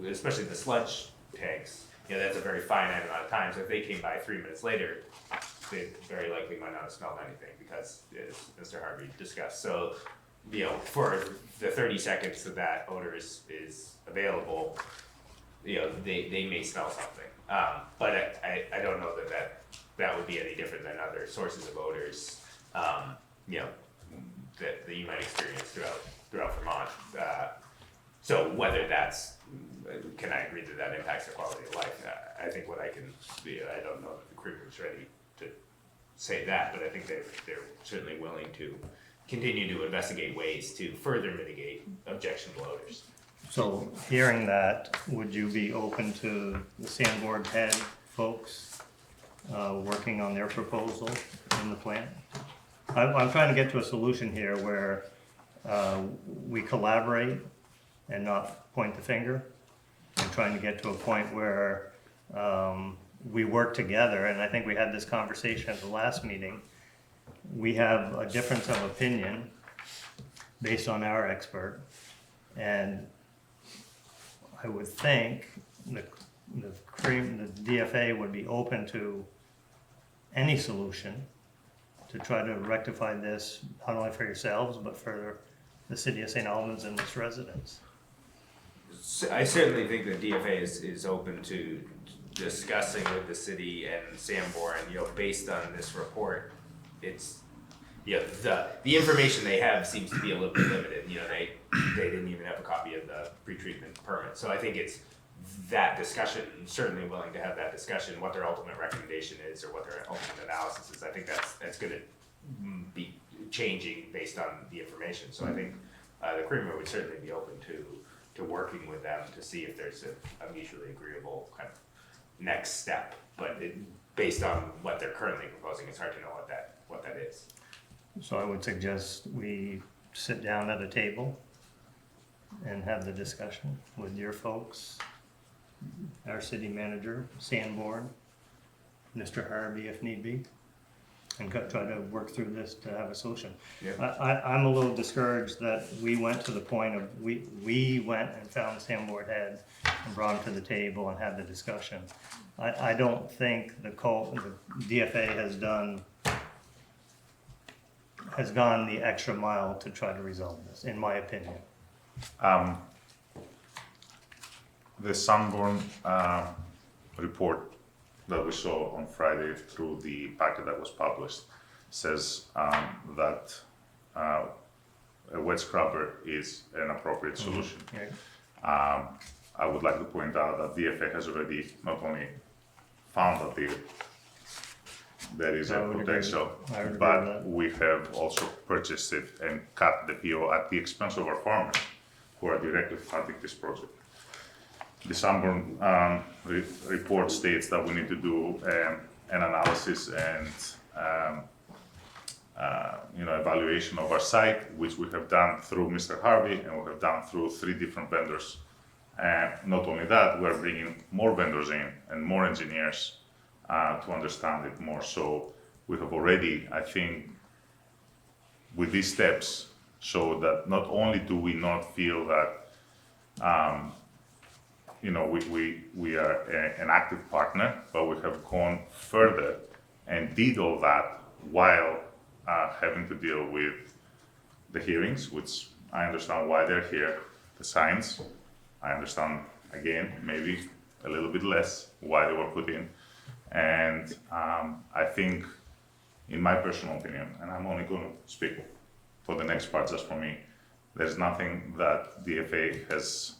[SPEAKER 5] especially the sludge tanks, that's a very finite amount of time. So if they came by 3 minutes later, they very likely might not have smelled anything because, as Mr. Harvey discussed. So, for the 30 seconds that odor is available, they may smell something. But I don't know that would be any different than other sources of odors, that you might experience throughout Vermont. So whether can I agree that impacts their quality of life? I think I don't know if the crew is ready to say that, but I think they're certainly willing to continue to investigate ways to further mitigate objectionable odors.
[SPEAKER 1] So hearing that, would you be open to the Sandboard head folks working on their proposal in the plant? I'm trying to get to a solution here where we collaborate and not point the finger. I'm trying to get to a point where we work together, and I think we had this conversation at the last meeting. We have a difference of opinion based on our expert, and I would think the DFA would be open to any solution to try to rectify this, not only for yourselves, but for the city of St. Albans and its residents.
[SPEAKER 5] I certainly think the DFA is open to discussing with the city and Sanborn, based on this report. It's, the information they have seems to be a little bit limited. They didn't even have a copy of the pretreatment permit. So I think it's that discussion, certainly willing to have that discussion, what their ultimate recommendation is or what their ultimate analysis is. I think that's going to be changing based on the information. So I think the Creamery would certainly be open to working with them to see if there's a mutually agreeable kind of next step. But based on what they're currently proposing, it's hard to know what that is.
[SPEAKER 1] So I would suggest we sit down at a table and have the discussion with your folks, our city manager, Sanborn, Mr. Harvey if need be, and try to work through this to have a solution.
[SPEAKER 5] Yeah.
[SPEAKER 1] I'm a little discouraged that we went to the point of, we went and found the Sanborn head and brought him to the table and had the discussion. I don't think the DFA has gone the extra mile to try to resolve this, in my opinion.
[SPEAKER 10] The Sanborn report that we saw on Friday through the packet that was published says that a wet scrubber is an appropriate solution.
[SPEAKER 1] Yeah.
[SPEAKER 10] I would like to point out that DFA has already not only found that there is
[SPEAKER 1] I
[SPEAKER 10] a
[SPEAKER 1] would agree with-
[SPEAKER 10] potential,
[SPEAKER 1] I would agree with
[SPEAKER 10] but
[SPEAKER 1] that.
[SPEAKER 10] we have also purchased it and cut the PO at the expense of our farmers who are directly funding this project. The Sanborn report states that we need to do an analysis and evaluation of our site, which we have done through Mr. Harvey and we have done through 3 different vendors. And not only that, we're bringing more vendors in and more engineers to understand it more. So we have already, I think, with these steps, so that not only do we not feel that we are an active partner, but we have gone further and did all that while having to deal with the hearings, which I understand why they're here, the signs, I understand, again, maybe a little bit less why they were put in. And I think, in my personal opinion, and I'm only going to speak for the next part just for me, there's nothing that DFA has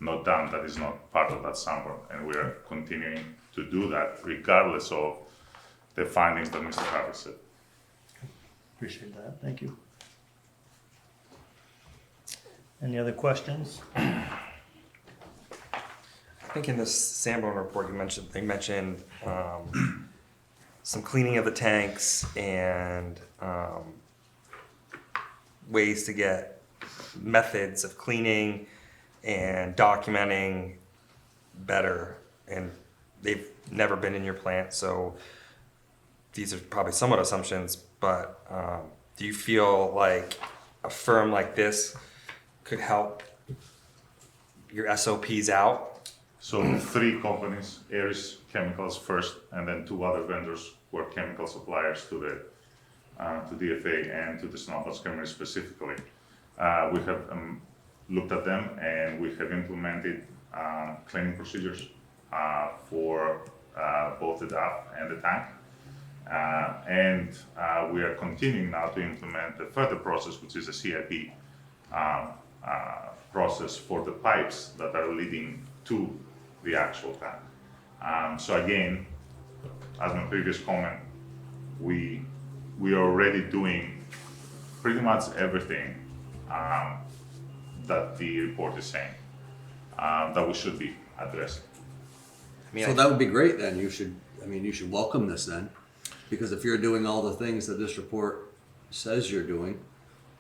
[SPEAKER 10] not done that is not part of that Sanborn, and we are continuing to do that regardless of the findings that Mr. Harvey said.
[SPEAKER 1] Appreciate that, thank you. Any other questions?
[SPEAKER 4] I think in this Sanborn report they mentioned some cleaning of the tanks and ways to get methods of cleaning and documenting better. And they've never been in your plant, so these are probably somewhat assumptions, but do you feel like a firm like this could help your SOPs out?
[SPEAKER 10] So 3 companies, Aris Chemicals first, and then 2 other vendors who are chemical suppliers to DFA and to the Snowballs Company specifically. We have looked at them and we have implemented cleaning procedures for both the DAP and the tank. And we are continuing now to implement a further process, which is a CIP process for the pipes that are leading to the actual tank. So again, as my previous comment, we are already doing pretty much everything that the report is saying that we should be addressing.
[SPEAKER 11] So that would be great then. You should welcome this then. Because if you're doing all the things that this report says you're doing,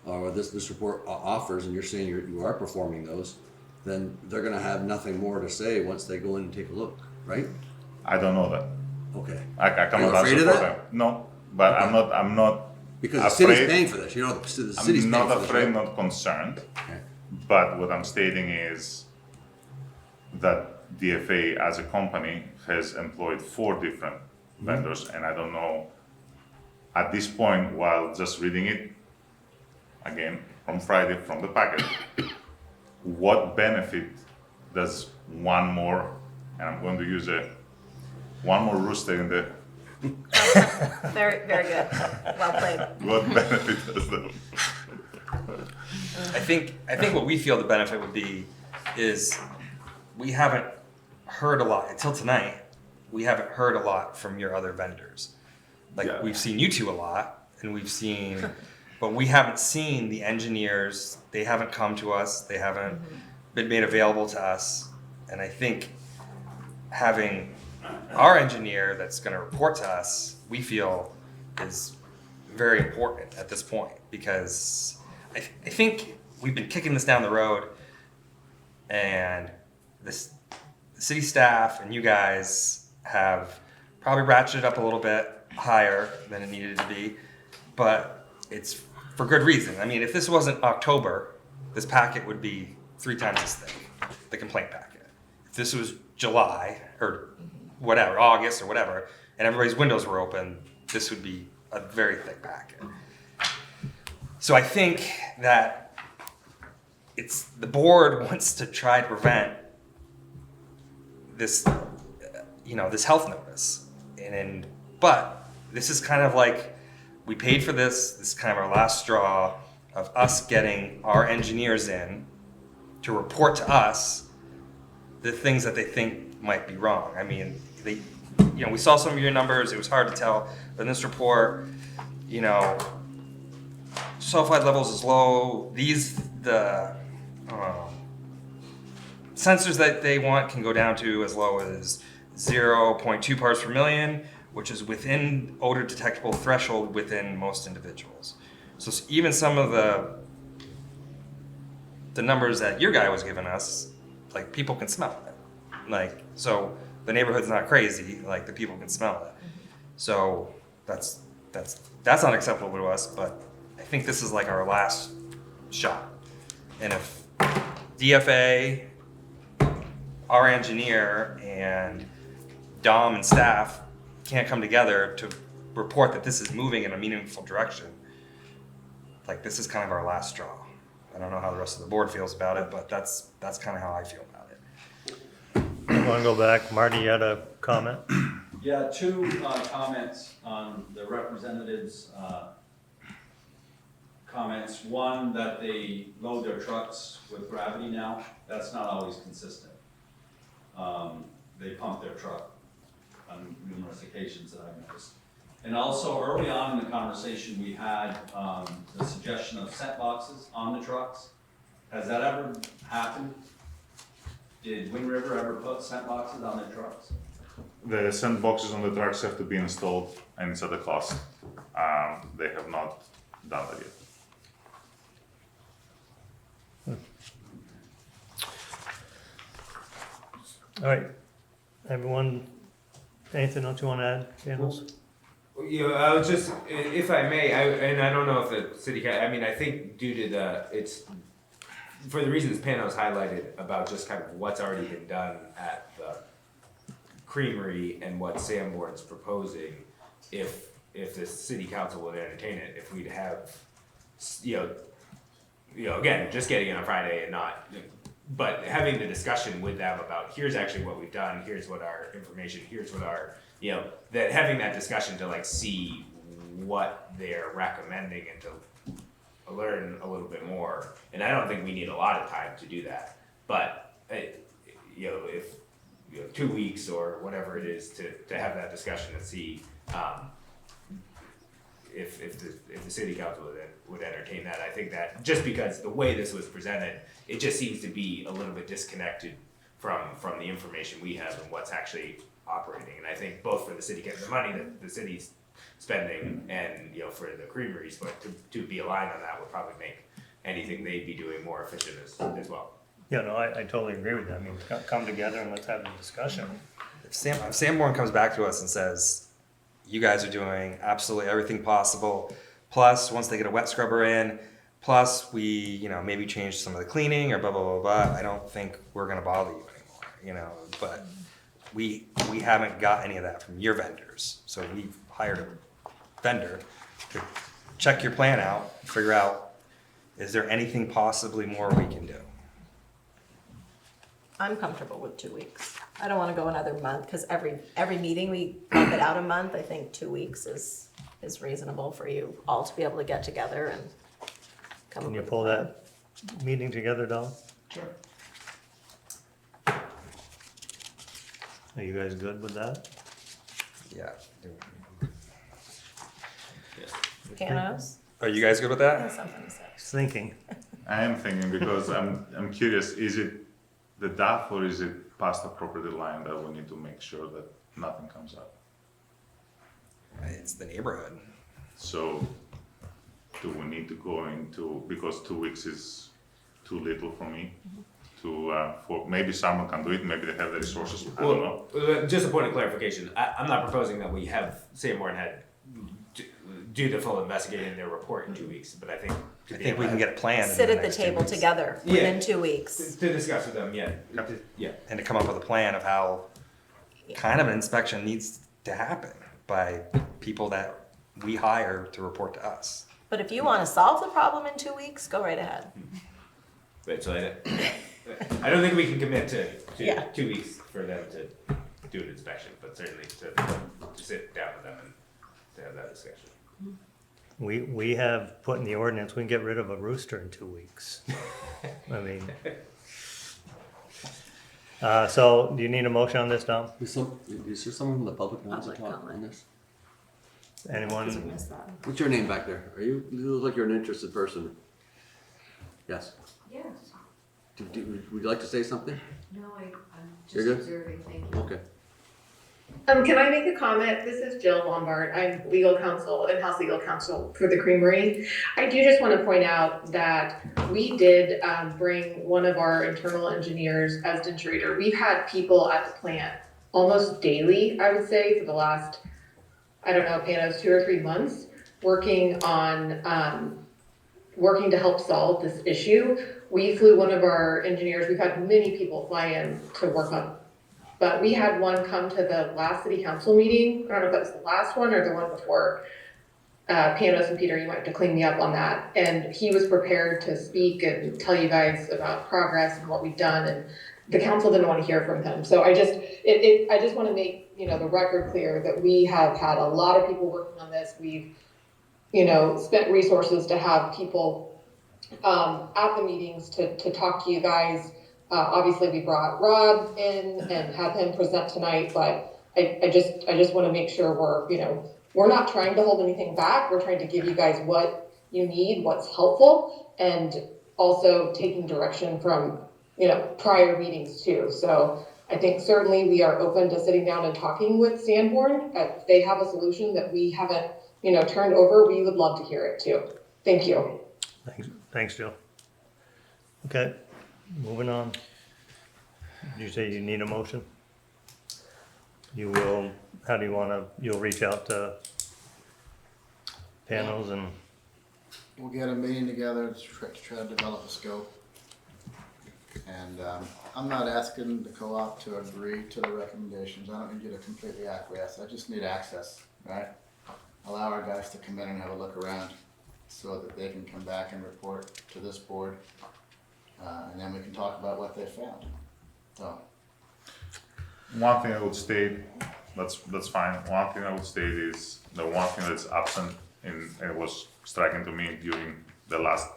[SPEAKER 11] or this report offers, and you're saying you are performing those, then they're gonna have nothing more to say once they go in and take a look, right?
[SPEAKER 10] I don't know that.
[SPEAKER 11] Okay.
[SPEAKER 10] I cannot
[SPEAKER 11] Are you
[SPEAKER 10] answer
[SPEAKER 11] afraid of
[SPEAKER 10] for
[SPEAKER 11] that?
[SPEAKER 10] them. No, but
[SPEAKER 11] Okay.
[SPEAKER 10] I'm not
[SPEAKER 11] Because the
[SPEAKER 10] afraid.
[SPEAKER 11] city's paying for this, you know, the city's
[SPEAKER 10] I'm
[SPEAKER 11] paying
[SPEAKER 10] not
[SPEAKER 11] for this.
[SPEAKER 10] afraid,
[SPEAKER 11] right?
[SPEAKER 10] not concerned.
[SPEAKER 11] Okay.
[SPEAKER 10] But what I'm stating is that DFA as a company has employed 4 different vendors, and I don't know at this point, while just reading it again from Friday from the packet, what benefit does one more, and I'm going to use one more rooster in the,
[SPEAKER 2] Very, very good. Well played.
[SPEAKER 10] what benefit does that?
[SPEAKER 4] I think what we feel the benefit would be is we haven't heard a lot until tonight. We haven't heard a lot from your other vendors. Like
[SPEAKER 10] Yeah.
[SPEAKER 4] we've seen you 2 a lot, and we've seen, but we haven't seen the engineers. They haven't come to us. They haven't been made available to us. And I think having our engineer that's going to report to us, we feel is very important at this point, because I think we've been kicking this down the road, and the city staff and you guys have probably ratcheted up a little bit higher than it needed to be, but it's for good reason. I mean, if this wasn't October, this packet would be 3 times as thick, the complaint packet. If this was July or whatever, August or whatever, and everybody's windows were open, this would be a very thick packet. So I think that it's the board wants to try to prevent this, this health notice, but this is kind of like we paid for this. This is kind of our last straw. of us getting our engineers in to report to us the things that they think might be wrong. I mean, we saw some of your numbers, it was hard to tell, but in this report, sulfide levels is low. The sensors that they want can go down to as low as 0.2 parts per million, which is within odor detectable threshold within most individuals. So even some of the numbers that your guy was giving us, like, people can smell it. Like, so the neighborhood's not crazy, like, the people can smell it. So that's not acceptable to us, but I think this is like our last shot. And if DFA, our engineer, and Dom and staff can't come together to report that this is moving in a meaningful direction, like, this is kind of our last straw. I don't know how the rest of the board feels about it, but that's kind of how I feel about it.
[SPEAKER 1] I want to go back. Marty, you had a comment?
[SPEAKER 12] Yeah, two comments on the representatives' comments. One, that they load their trucks with gravity now. That's not always consistent. They pump their truck on numerous occasions that I've noticed. And also, early on in the conversation, we had the suggestion of scent boxes on the trucks. Has that ever happened? Did Wind River ever put scent boxes on their trucks?
[SPEAKER 10] The scent boxes on the trucks have to be installed, and it's at a cost. They have not done that yet.
[SPEAKER 1] All right, everyone, anything else you want to add, Daniels?
[SPEAKER 5] I was just, if I may, and I don't know if the city can, I think due to for the reasons Pano's highlighted about just kind of what's already been done at the creamery and what Sanborn's proposing, if the city council would entertain it, if we'd have, again, just getting in on Friday and not, but having the discussion with them about, here's actually what we've done, here's what our information, here's what our, that having that discussion to like see what they're recommending and to learn a little bit more. And I don't think we need a lot of time to do that, but if 2 weeks or whatever it is to have that discussion and see if the city council would entertain that. I think that just because the way this was presented, it just seems to be a little bit disconnected from the information we have and what's actually operating. And I think both for the city, the money that the city's spending and for the creameries, but to be aligned on that would probably make anything they'd be doing more efficient as well.
[SPEAKER 1] Yeah, no, I totally agree with that. I mean, come together and let's have a discussion.
[SPEAKER 4] If Sanborn comes back to us and says, you guys are doing absolutely everything possible, plus once they get a wet scrubber in, plus we, maybe change some of the cleaning or blah, blah, blah, blah, I don't think we're gonna bother you anymore, but we haven't got any of that from your vendors. So we've hired a vendor to check your plan out, figure out, is there anything possibly more we can do?
[SPEAKER 2] I'm comfortable with 2 weeks. I don't want to go another month because every meeting we bump it out a month. I think 2 weeks is reasonable for you all to be able to get together and come up
[SPEAKER 1] Can you
[SPEAKER 2] with a
[SPEAKER 1] pull
[SPEAKER 2] plan.
[SPEAKER 1] that meeting together, Don?
[SPEAKER 12] Sure.
[SPEAKER 1] Are you guys good with that?
[SPEAKER 4] Yeah.
[SPEAKER 2] Panos?
[SPEAKER 4] Are you guys good with that?
[SPEAKER 2] Something to say.
[SPEAKER 1] Just thinking.
[SPEAKER 10] I am thinking because I'm curious, is it the DAF or is it past the property line that we need to make sure that nothing comes up?
[SPEAKER 4] It's the neighborhood.
[SPEAKER 10] So do we need to go into, because 2 weeks is too little for me for maybe someone can do it, maybe they have the resources, I don't know.
[SPEAKER 5] Just a point of clarification, I'm not proposing that we have Sanborn Head do the full investigating and their report in 2 weeks, but I think
[SPEAKER 4] I think we can get a plan.
[SPEAKER 2] Sit at the table together within 2 weeks.
[SPEAKER 5] to discuss with them, yeah.
[SPEAKER 4] And to come up with a plan of how kind of an inspection needs to happen by people that we hire to report to us.
[SPEAKER 2] But if you want to solve the problem in 2 weeks, go right ahead.
[SPEAKER 5] But so I don't think we can commit to
[SPEAKER 2] Yeah.
[SPEAKER 5] 2 weeks for them to do an inspection, but certainly to sit down with them and to have that discussion.
[SPEAKER 1] We have put in the ordinance, we can get rid of a rooster in 2 weeks. I mean, so do you need a motion on this, Dom?
[SPEAKER 11] Is there someone from the public who wants to
[SPEAKER 2] Public
[SPEAKER 11] talk on
[SPEAKER 2] comment.
[SPEAKER 11] this?
[SPEAKER 1] Anyone?
[SPEAKER 2] Missed that.
[SPEAKER 11] What's your name back there? You look like you're an interested person. Yes.
[SPEAKER 13] Yes,
[SPEAKER 11] Would you like to say something?
[SPEAKER 13] no, I'm
[SPEAKER 11] You're
[SPEAKER 13] just
[SPEAKER 11] good?
[SPEAKER 13] observing, thank you.
[SPEAKER 11] Okay.
[SPEAKER 14] Can I make a comment? This is Jill Lombard. I'm legal counsel, in-house legal counsel for the Creamery. I do just want to point out that we did bring one of our internal engineers, Esden Schrader. We've had people at the plant almost daily, I would say, for the last, I don't know, Panos, 2 or 3 months, working on, working to help solve this issue. We flew one of our engineers, we've had many people fly in to work on, but we had one come to the last city council meeting. I don't know if that was the last one or the one before. Panos and Peter, you might have to clean me up on that. And he was prepared to speak and tell you guys about progress and what we've done, and the council didn't want to hear from him. So I just want to make, the record clear that we have had a lot of people working on this. We've, spent resources to have people at the meetings to talk to you guys. Obviously we brought Rob in and had him present tonight, but I just want to make sure we're not trying to hold anything back. We're trying to give you guys what you need, what's helpful, and also taking direction from, prior meetings too. So I think certainly we are open to sitting down and talking with Sanborn. If they have a solution that we haven't, turned over, we would love to hear it too. Thank you.
[SPEAKER 1] Thanks, Jill. Okay, moving on. You say you need a motion? You will, how do you wanna, you'll reach out to panels and,
[SPEAKER 6] We'll get a meeting together to try to develop a scope. And I'm not asking the co-op to agree to the recommendations. I don't need you to completely acquiesce. I just need access, right? Allow our guys to come in and have a look around so that they can come back and report to this board. And then we can talk about what they found. So.
[SPEAKER 10] One thing I would state, that's fine. One thing I would state is the one thing that's absent and it was striking to me during the last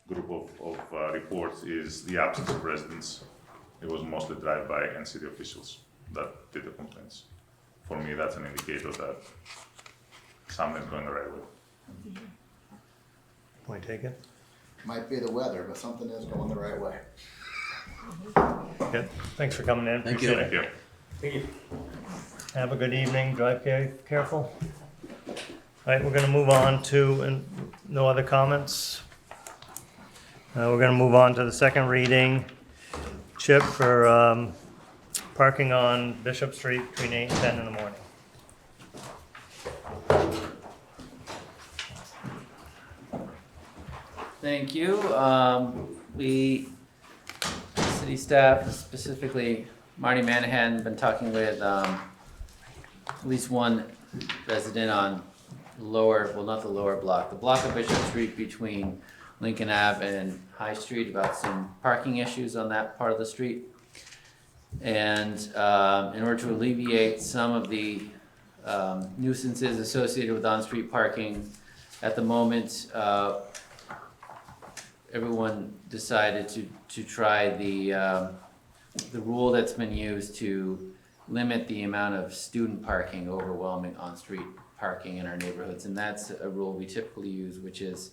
[SPEAKER 10] group of reports is the absence of residents. It was mostly drive-by and city officials that did the complaints. For me, that's an indicator that something's going the right way.
[SPEAKER 1] point taken?
[SPEAKER 6] Might be the weather, but something is going the right way.
[SPEAKER 1] Good, thanks for coming in,
[SPEAKER 11] Thank you.
[SPEAKER 1] appreciate it.
[SPEAKER 10] Thank you.
[SPEAKER 1] Have a good evening, drive careful. All right, we're gonna move on to, and no other comments? We're gonna move on to the second reading. Chip for parking on Bishop Street between 8 and 10 in the morning.
[SPEAKER 15] Thank you. City staff, specifically Marty Manahan, been talking with at least one resident on not the lower block, the block of Bishop Street between Lincoln Ave and High Street, about some parking issues on that part of the street. And in order to alleviate some of the nuisances associated with on-street parking, at the moment, everyone decided to try the rule that's been used to limit the amount of student parking overwhelming on-street parking in our neighborhoods. And that's a rule we typically use, which is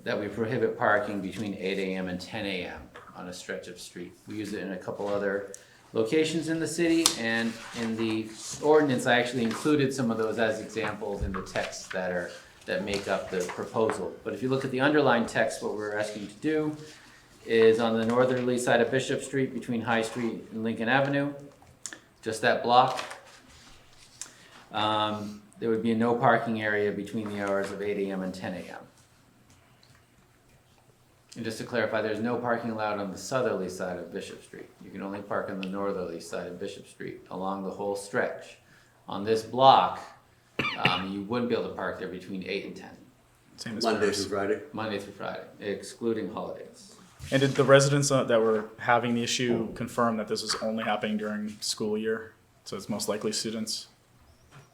[SPEAKER 15] that we prohibit parking between 8 a.m. and 10 a.m. on a stretch of street. We use it in a couple other locations in the city, and in the ordinance, I actually included some of those as examples in the texts that make up the proposal. But if you look at the underlying text, what we're asking to do is on the northerly side of Bishop Street between High Street and Lincoln Avenue, just that block, there would be a no parking area between the hours of 8 a.m. and 10 a.m. And just to clarify, there's no parking allowed on the southerly side of Bishop Street. You can only park on the northerly side of Bishop Street along the whole stretch. On this block, you wouldn't be able to park there between 8 and 10.
[SPEAKER 7] Same as
[SPEAKER 11] Monday
[SPEAKER 7] ours.
[SPEAKER 11] through Friday.
[SPEAKER 15] Monday through Friday, excluding holidays.
[SPEAKER 7] And did the residents that were having the issue confirm that this is only happening during school year? So it's most likely students?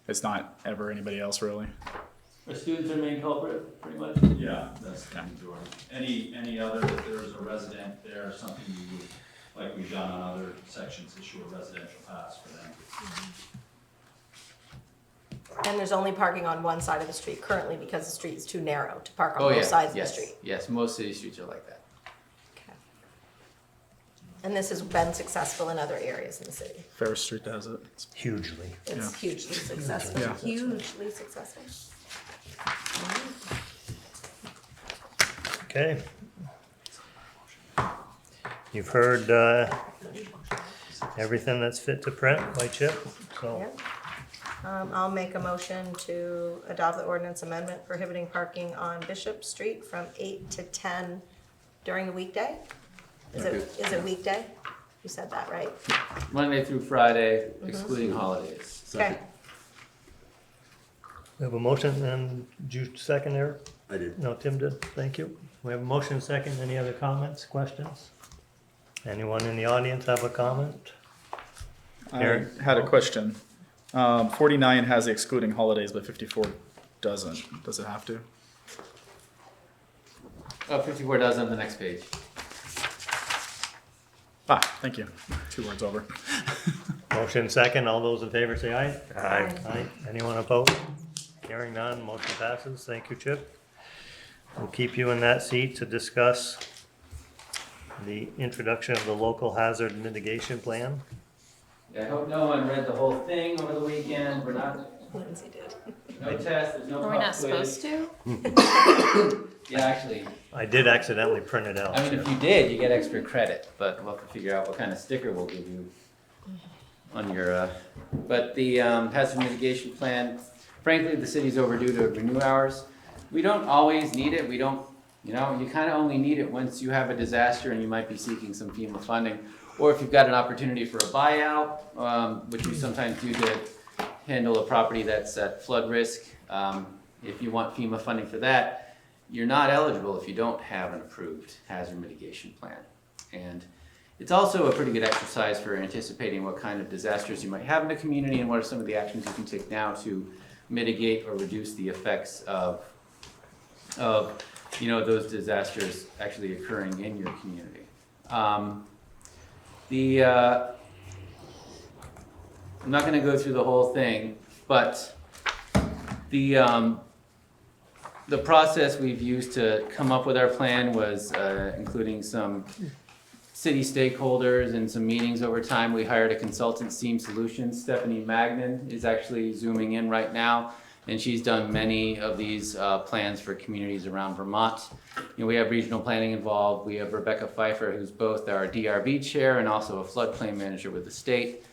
[SPEAKER 7] It's not ever anybody else really.
[SPEAKER 15] Are students our main culprit, pretty much?
[SPEAKER 12] Yeah, that's the majority. Any other, if there's a resident there, something you would, like we've done on other sections, issue a residential pass for them.
[SPEAKER 2] And there's only parking on one side of the street currently because the street is too narrow to park on
[SPEAKER 15] Oh,
[SPEAKER 2] both
[SPEAKER 15] yeah,
[SPEAKER 2] sides of the
[SPEAKER 15] yes,
[SPEAKER 2] street.
[SPEAKER 15] yes, most city streets are like that.
[SPEAKER 2] Okay. And this has been successful in other areas in the city.
[SPEAKER 7] Ferris Street does it.
[SPEAKER 1] Hugely.
[SPEAKER 2] It's hugely successful,
[SPEAKER 7] Yeah.
[SPEAKER 2] hugely successful.
[SPEAKER 1] Okay. You've heard everything that's fit to print by Chip, so.
[SPEAKER 2] Yeah. I'll make a motion to adopt the ordinance amendment prohibiting parking on Bishop Street from 8 to 10 during the weekday? Is it weekday? You said that, right?
[SPEAKER 15] Monday through Friday, excluding holidays.
[SPEAKER 2] Okay.
[SPEAKER 1] We have a motion, and did you second there?
[SPEAKER 11] I did.
[SPEAKER 1] No, Tim did, thank you. We have a motion second, any other comments, questions? Anyone in the audience have a comment? Eric?
[SPEAKER 7] I had a question. 49 has the excluding holidays, but 54 doesn't. Does it have to?
[SPEAKER 15] Oh, 54 does on the next page.
[SPEAKER 7] Ah, thank you. 2 words over.
[SPEAKER 1] Motion second, all those in favor say aye.
[SPEAKER 2] Aye.
[SPEAKER 1] Aye, anyone opposed? Hearing none, motion passes, thank you, Chip. We'll keep you in that seat to discuss the introduction of the local hazard mitigation plan.
[SPEAKER 15] I hope no one read the whole thing over the weekend. We're not,
[SPEAKER 2] Lindsay did.
[SPEAKER 15] no test, there's no
[SPEAKER 9] Are we not
[SPEAKER 15] pop quiz.
[SPEAKER 9] supposed to?
[SPEAKER 15] Yeah, actually,
[SPEAKER 1] I did accidentally print it out.
[SPEAKER 15] I mean, if you did, you get extra credit, but we'll have to figure out what kind of sticker we'll give you on your, but the hazard mitigation plan, frankly, the city's overdue to renew ours. We don't always need it. We don't, you kind of only need it once you have a disaster and you might be seeking some FEMA funding. Or if you've got an opportunity for a buyout, which we sometimes do to handle a property that's at flood risk. If you want FEMA funding for that, you're not eligible if you don't have an approved hazard mitigation plan. And it's also a pretty good exercise for anticipating what kind of disasters you might have in the community and what are some of the actions you can take now to mitigate or reduce the effects of those disasters actually occurring in your community. I'm not going to go through the whole thing, but the process we've used to come up with our plan was including some city stakeholders and some meetings over time. We hired a consultant, Seam Solutions. Stephanie Magnan is actually zooming in right now, and she's done many of these plans for communities around Vermont. We have regional planning involved. We have Rebecca Pfeiffer, who's both our DRB chair and also a floodplain manager with the state.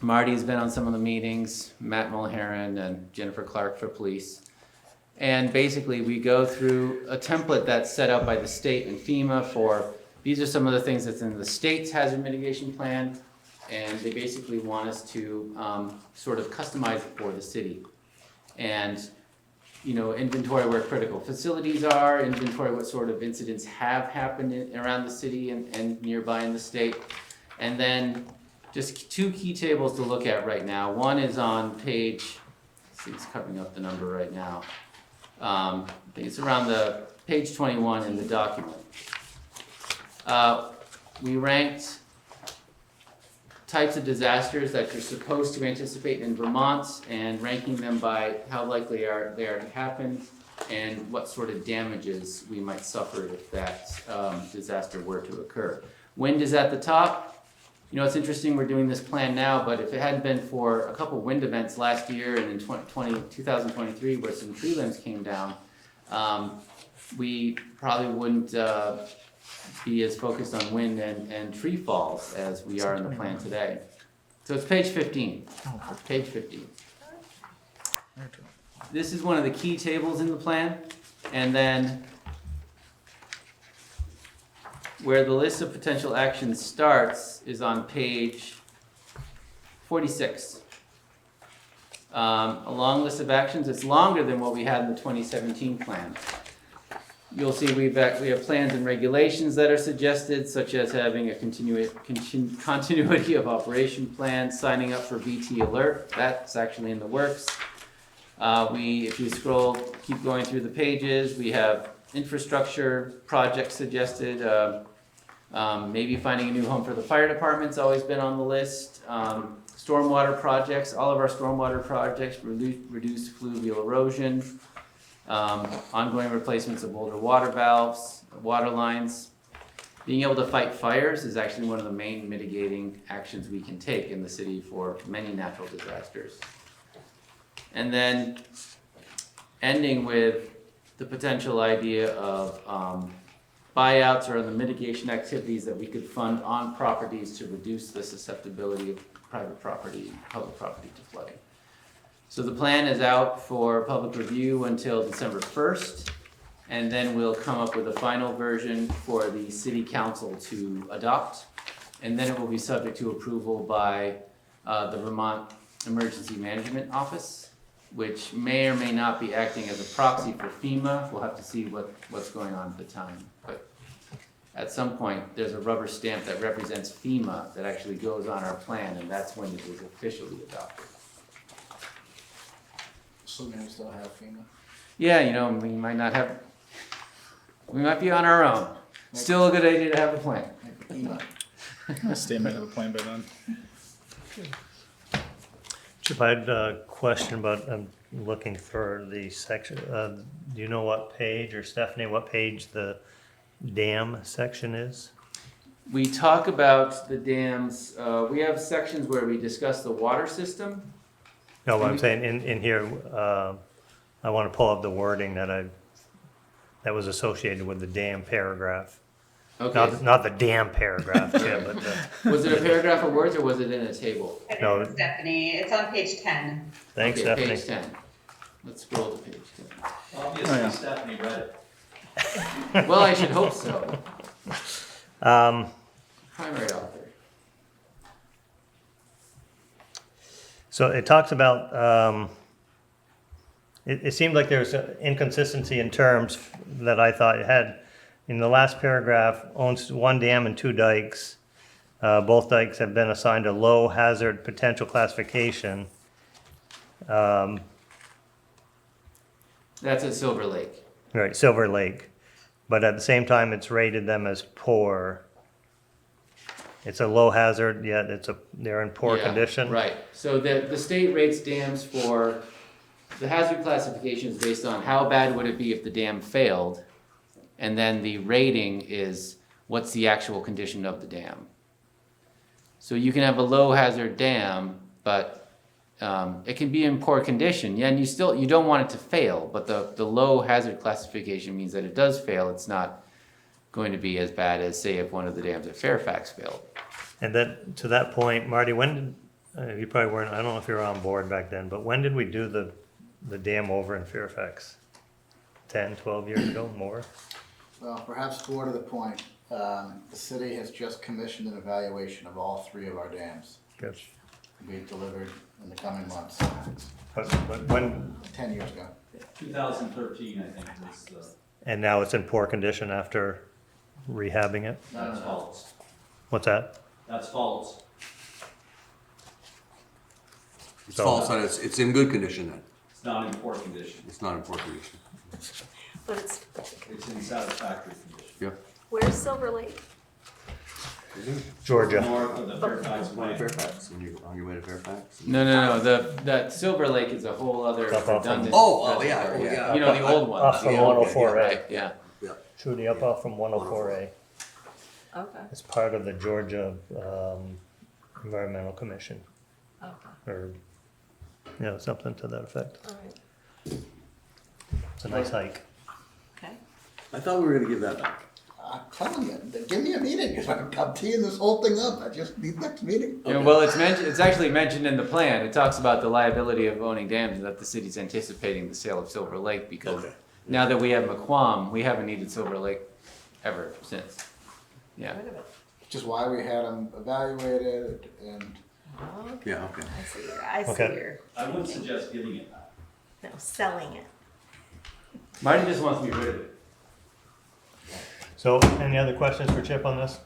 [SPEAKER 15] Marty's been on some of the meetings, Matt Mulheron and Jennifer Clark for police. And basically we go through a template that's set up by the state and FEMA for, these are some of the things that's in the state's hazard mitigation plan, and they basically want us to sort of customize it for the city. And inventory where critical facilities are, inventory what sort of incidents have happened around the city and nearby in the state. And then just 2 key tables to look at right now. One is on page, let's see, it's covering up the number right now. I think it's around the page 21 in the document. We ranked types of disasters that you're supposed to anticipate in Vermont and ranking them by how likely they are to happen and what sort of damages we might suffer if that disaster were to occur. Wind is at the top. It's interesting we're doing this plan now, but if it hadn't been for a couple wind events last year and in 2023 where some tree limbs came down, we probably wouldn't be as focused on wind and tree falls as we are in the plan today. So it's page 15. Page 15. This is one of the key tables in the plan, and then where the list of potential actions starts is on page 46. A long list of actions. It's longer than what we had in the 2017 plan. You'll see we have plans and regulations that are suggested, such as having a continuity of operation plan, signing up for VT alert. That's actually in the works. If you scroll, keep going through the pages, we have infrastructure projects suggested. Maybe finding a new home for the fire department's always been on the list. Stormwater projects, all of our stormwater projects reduce fluvial erosion. Ongoing replacements of older water valves, water lines. Being able to fight fires is actually one of the main mitigating actions we can take in the city for many natural disasters. And then ending with the potential idea of buyouts or the mitigation activities that we could fund on properties to reduce the susceptibility of private property, public property to flooding. So the plan is out for public review until December 1st, and then we'll come up with a final version for the city council to adopt, and then it will be subject to approval by the Vermont Emergency Management Office, which may or may not be acting as a proxy for FEMA. We'll have to see what's going on at the time. But at some point, there's a rubber stamp that represents FEMA that actually goes on our plan, and that's when it is officially adopted.
[SPEAKER 6] So we still have FEMA?
[SPEAKER 15] Yeah, we might be on our own. Still a good idea to have a plan.
[SPEAKER 7] A statement of a plan by then.
[SPEAKER 1] Chip, I had a question about, I'm looking for the section, do you know what page, or Stephanie, what page the dam section is?
[SPEAKER 15] We talk about the dams, we have sections where we discuss the water system.
[SPEAKER 1] No, what I'm saying, in here, I want to pull up the wording that was associated with the dam paragraph.
[SPEAKER 15] Okay.
[SPEAKER 1] Not the dam paragraph, Chip, but the.
[SPEAKER 15] Was it a paragraph of words or was it in a table?
[SPEAKER 1] No.
[SPEAKER 13] Stephanie, it's on page 10.
[SPEAKER 1] Thanks,
[SPEAKER 15] Okay,
[SPEAKER 1] Stephanie.
[SPEAKER 15] page 10. Let's scroll to page 10.
[SPEAKER 12] Obviously, Stephanie read it.
[SPEAKER 15] Well, I should hope so. Primary author.
[SPEAKER 1] So it talks about, it seemed like there was an inconsistency in terms that I thought it had. In the last paragraph, owns one dam and two dikes. Both dikes have been assigned a low hazard potential classification.
[SPEAKER 15] That's at Silver Lake.
[SPEAKER 1] Right, Silver Lake. But at the same time, it's rated them as poor. It's a low hazard, yet they're in poor
[SPEAKER 15] Yeah,
[SPEAKER 1] condition.
[SPEAKER 15] Right. So the state rates dams for, the hazard classification is based on how bad would it be if the dam failed, and then the rating is what's the actual condition of the dam. So you can have a low hazard dam, but it can be in poor condition. Yeah, and you don't want it to fail, but the low hazard classification means that it does fail. It's not going to be as bad as, say, if one of the dams at Fairfax failed.
[SPEAKER 1] And then, to that point, Marty, when did, you probably weren't, I don't know if you were on board back then, but when did we do the dam over in Fairfax? 10, 12 years ago, more?
[SPEAKER 6] Well, perhaps more to the point, the city has just commissioned an evaluation of all three of our dams.
[SPEAKER 1] Good.
[SPEAKER 6] To be delivered in the coming months,
[SPEAKER 1] But when,
[SPEAKER 6] 10 years ago.
[SPEAKER 12] 2013, I think, was the,
[SPEAKER 1] and now it's in poor condition after rehabbing it?
[SPEAKER 12] that's false.
[SPEAKER 1] What's that?
[SPEAKER 12] That's false.
[SPEAKER 11] It's false, and it's in good condition then.
[SPEAKER 12] It's not in poor condition.
[SPEAKER 11] It's not in poor condition.
[SPEAKER 2] But it's,
[SPEAKER 12] It's in satisfactory condition.
[SPEAKER 11] Yeah.
[SPEAKER 2] where's Silver Lake?
[SPEAKER 1] Georgia.
[SPEAKER 12] North of the Fairfax plant.
[SPEAKER 11] Fairfax, on your way to Fairfax?
[SPEAKER 15] No. That Silver Lake is a whole other
[SPEAKER 1] Up off
[SPEAKER 15] redundant.
[SPEAKER 11] yeah.
[SPEAKER 15] You know, the old one.
[SPEAKER 1] Off from
[SPEAKER 11] Yeah,
[SPEAKER 1] 104A.
[SPEAKER 15] Right, yeah.
[SPEAKER 1] Trudy, up off from 104A.
[SPEAKER 2] Okay.
[SPEAKER 1] It's part of the Georgia Environmental Commission,
[SPEAKER 2] Okay.
[SPEAKER 1] or, something to that effect.
[SPEAKER 2] All right.
[SPEAKER 1] It's a nice hike.
[SPEAKER 2] Okay.
[SPEAKER 11] I thought we were gonna give that back.
[SPEAKER 6] I'm telling you, give me a meeting, because I'm teeing this whole thing up, I just need next meeting.
[SPEAKER 15] Yeah, well, it's actually mentioned in the plan. It talks about the liability of owning dams and that the city's anticipating the sale of Silver Lake because now that we have McQuam, we haven't needed Silver Lake ever since. Yeah.
[SPEAKER 6] Which is why we had them evaluated, and
[SPEAKER 2] Okay.
[SPEAKER 11] Yeah, okay.
[SPEAKER 2] I see
[SPEAKER 1] Okay.
[SPEAKER 2] your,
[SPEAKER 12] I wouldn't suggest giving it back.
[SPEAKER 2] no, selling it.
[SPEAKER 15] Marty just wants to be rid of it.
[SPEAKER 1] So, any other questions for Chip on this?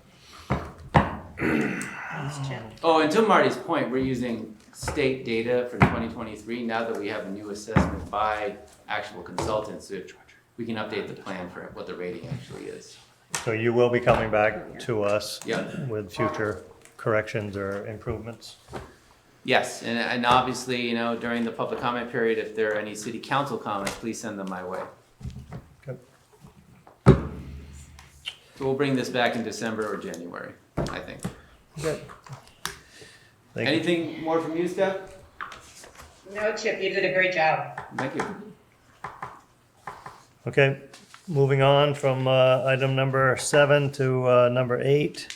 [SPEAKER 15] Oh, and to Marty's point, we're using state data for 2023 now that we have a new assessment by actual consultants. So we can update the plan for what the rating actually is.
[SPEAKER 1] So you will be coming back to us
[SPEAKER 15] Yeah.
[SPEAKER 1] with future corrections or improvements?
[SPEAKER 15] Yes, and obviously, you know, during the public comment period, if there are any city council comments, please send them my way.
[SPEAKER 1] Okay.
[SPEAKER 15] So we'll bring this back in December or January, I think.
[SPEAKER 1] Good. Thank you.
[SPEAKER 15] Anything more from you, Steph?
[SPEAKER 13] No, Chip, you did a great job.
[SPEAKER 15] Thank you.
[SPEAKER 1] Okay, moving on from item number 7 to number 8.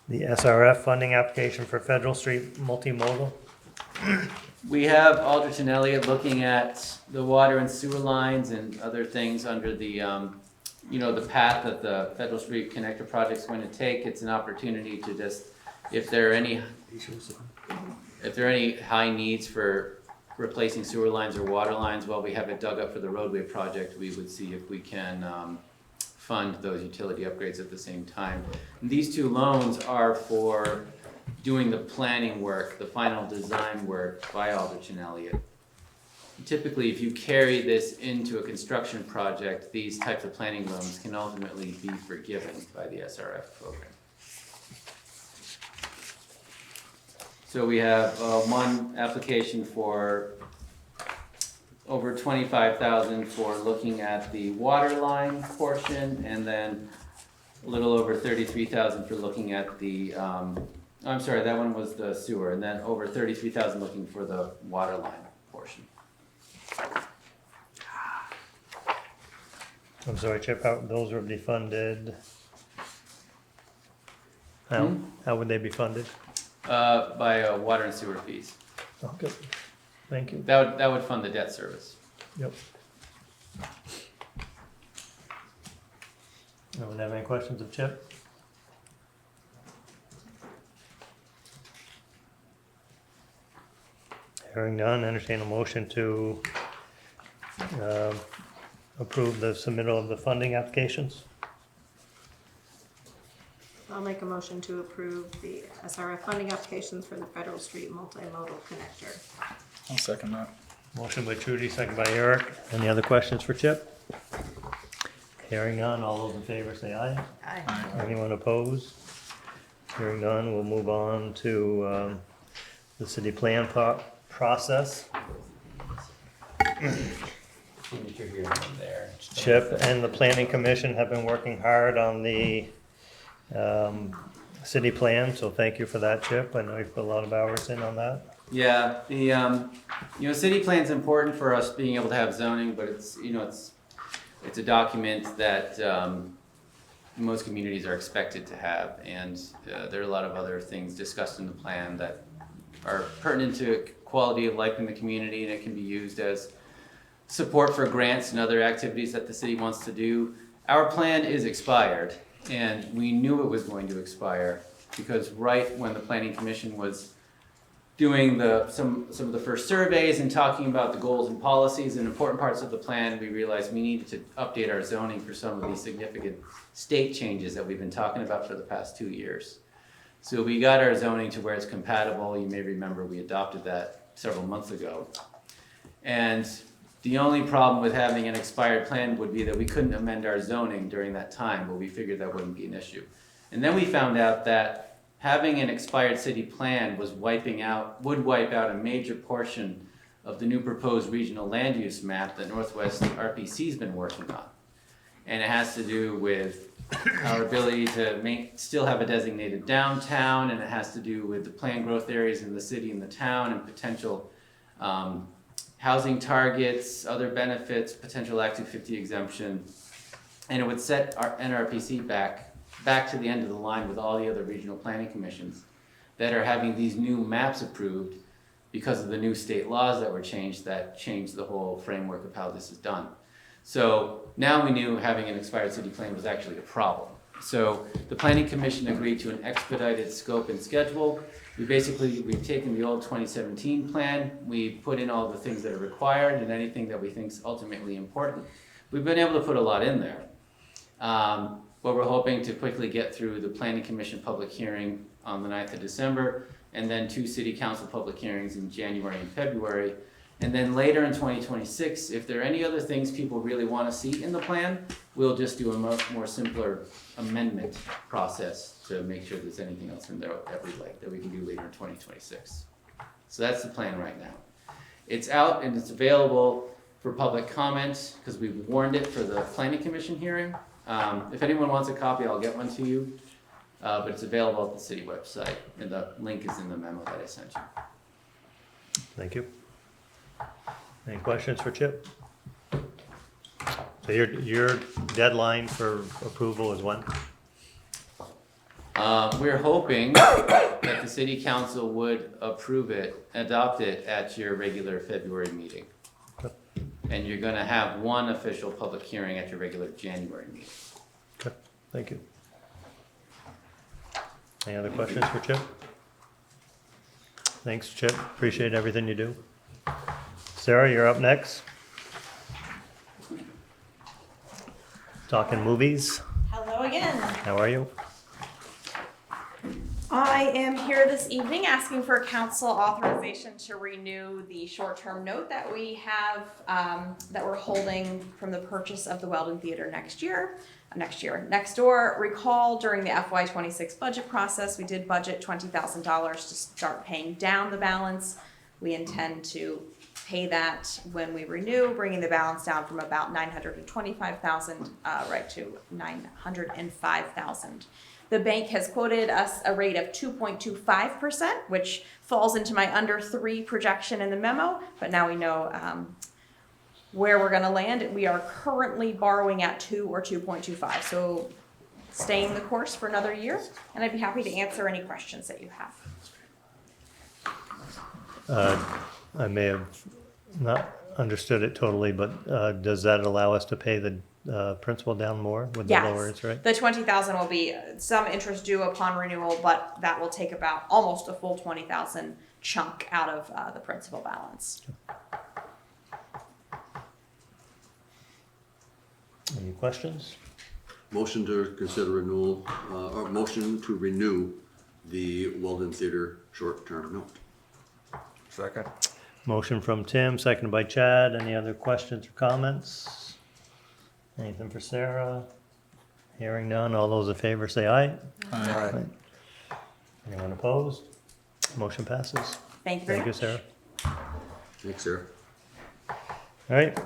[SPEAKER 1] The SRF funding application for Federal Street multimodal.
[SPEAKER 15] We have Aldrich and Elliott looking at the water and sewer lines and other things under the, you know, the path that the Federal Street Connector project is going to take. It's an opportunity to just, if there are any high needs for replacing sewer lines or water lines while we have it dug up for the roadway project, we would see if we can fund those utility upgrades at the same time. And these two loans are for doing the planning work, the final design work by Aldrich and Elliott. Typically, if you carry this into a construction project, these types of planning loans can ultimately be forgiven by the SRF program. So we have one application for over 25,000 for looking at the water line portion, and then a little over 33,000 for looking at the, I'm sorry, that one was the sewer, and then over 33,000 looking for the water line portion.
[SPEAKER 1] I'm sorry, Chip, how those would be funded? How would they be funded?
[SPEAKER 15] By water and sewer fees.
[SPEAKER 1] Okay, thank you.
[SPEAKER 15] That would fund the debt service.
[SPEAKER 1] Yep. Anyone have any questions of Chip? Hearing none, entertain a motion to approve the submittal of the funding applications.
[SPEAKER 2] I'll make a motion to approve the SRF funding applications for the Federal Street multimodal connector.
[SPEAKER 7] I'll second that.
[SPEAKER 1] Motion by Trudy, second by Eric. Any other questions for Chip? Hearing none, all those in favor say aye.
[SPEAKER 2] Aye.
[SPEAKER 1] Anyone opposed? Hearing none, we'll move on to the city plan process.
[SPEAKER 15] Signature here and there.
[SPEAKER 1] Chip and the planning commission have been working hard on the city plan, so thank you for that, Chip. I know you put a lot of hours in on that.
[SPEAKER 15] Yeah, the you know, city plan's important for us being able to have zoning, but it's, you know, it's a document that most communities are expected to have, and there are a lot of other things discussed in the plan that are pertinent to quality of life in the community, and it can be used as support for grants and other activities that the city wants to do. Our plan is expired, and we knew it was going to expire because right when the planning commission was doing some of the first surveys and talking about the goals and policies and important parts of the plan, we realized we needed to update our zoning for some of these significant state changes that we've been talking about for the past 2 years. So we got our zoning to where it's compatible. You may remember we adopted that several months ago. And the only problem with having an expired plan would be that we couldn't amend our zoning during that time, but we figured that wouldn't be an issue. And then we found out that having an expired city plan would wipe out a major portion of the new proposed regional land use map that Northwest RPC's been working on. And it has to do with our ability to still have a designated downtown, and it has to do with the planned growth areas in the city and the town, and potential housing targets, other benefits, potential Act 250 exemption. And it would set our NRPC back to the end of the line with all the other regional planning commissions that are having these new maps approved because of the new state laws that were changed that changed the whole framework of how this is done. So now we knew having an expired city plan was actually a problem. So the planning commission agreed to an expedited scope and schedule. We've taken the old 2017 plan, we put in all the things that are required and anything that we think is ultimately important. We've been able to put a lot in there. But we're hoping to quickly get through the planning commission public hearing on the 9th of December, and then 2 city council public hearings in January and February. And then later in 2026, if there are any other things people really want to see in the plan, we'll just do a much more simpler amendment process to make sure there's anything else in there that we like, that we can do later in 2026. So that's the plan right now. It's out and it's available for public comment, because we've warned it for the planning commission hearing. If anyone wants a copy, I'll get one to you, but it's available at the city website, and the link is in the memo that I sent you.
[SPEAKER 1] Thank you. Any questions for Chip? So your deadline for approval is when?
[SPEAKER 15] We're hoping that the city council would approve it, adopt it at your regular February meeting. And you're gonna have one official public hearing at your regular January meeting.
[SPEAKER 1] Okay, thank you. Any other questions for Chip? Thanks, Chip. Appreciate everything you do. Sarah, you're up next. Talking movies.
[SPEAKER 3] Hello again.
[SPEAKER 1] How are you?
[SPEAKER 3] I am here this evening asking for council authorization to renew the short-term note that we have, that we're holding from the purchase of the Weldon Theater next door. Recall during the FY26 budget process, we did budget $20,000 to start paying down the balance. We intend to pay that when we renew, bringing the balance down from about $925,000 right to $905,000. The bank has quoted us a rate of 2.25%, which falls into my under 3 projection in the memo, but now we know where we're gonna land. We are currently borrowing at 2 or 2.25, so staying the course for another year, and I'd be happy to answer any questions that you have.
[SPEAKER 1] I may have not understood it totally, but does that allow us to pay the principal down more with the lower interest rate?
[SPEAKER 3] The $20,000 will be some interest due upon renewal, but that will take about almost a full $20,000 chunk out of the principal balance.
[SPEAKER 1] Any questions?
[SPEAKER 11] Motion to consider renewal, or motion to renew the Weldon Theater short-term note.
[SPEAKER 4] Second.
[SPEAKER 1] Motion from Tim, seconded by Chad. Any other questions or comments? Anything for Sarah? Hearing none. All those in favor say aye.
[SPEAKER 4] Aye.
[SPEAKER 1] Anyone opposed? Motion passes.
[SPEAKER 3] Thank you very
[SPEAKER 1] Thank you,
[SPEAKER 3] much.
[SPEAKER 1] Sarah.
[SPEAKER 11] Thanks, Sarah.
[SPEAKER 1] All right.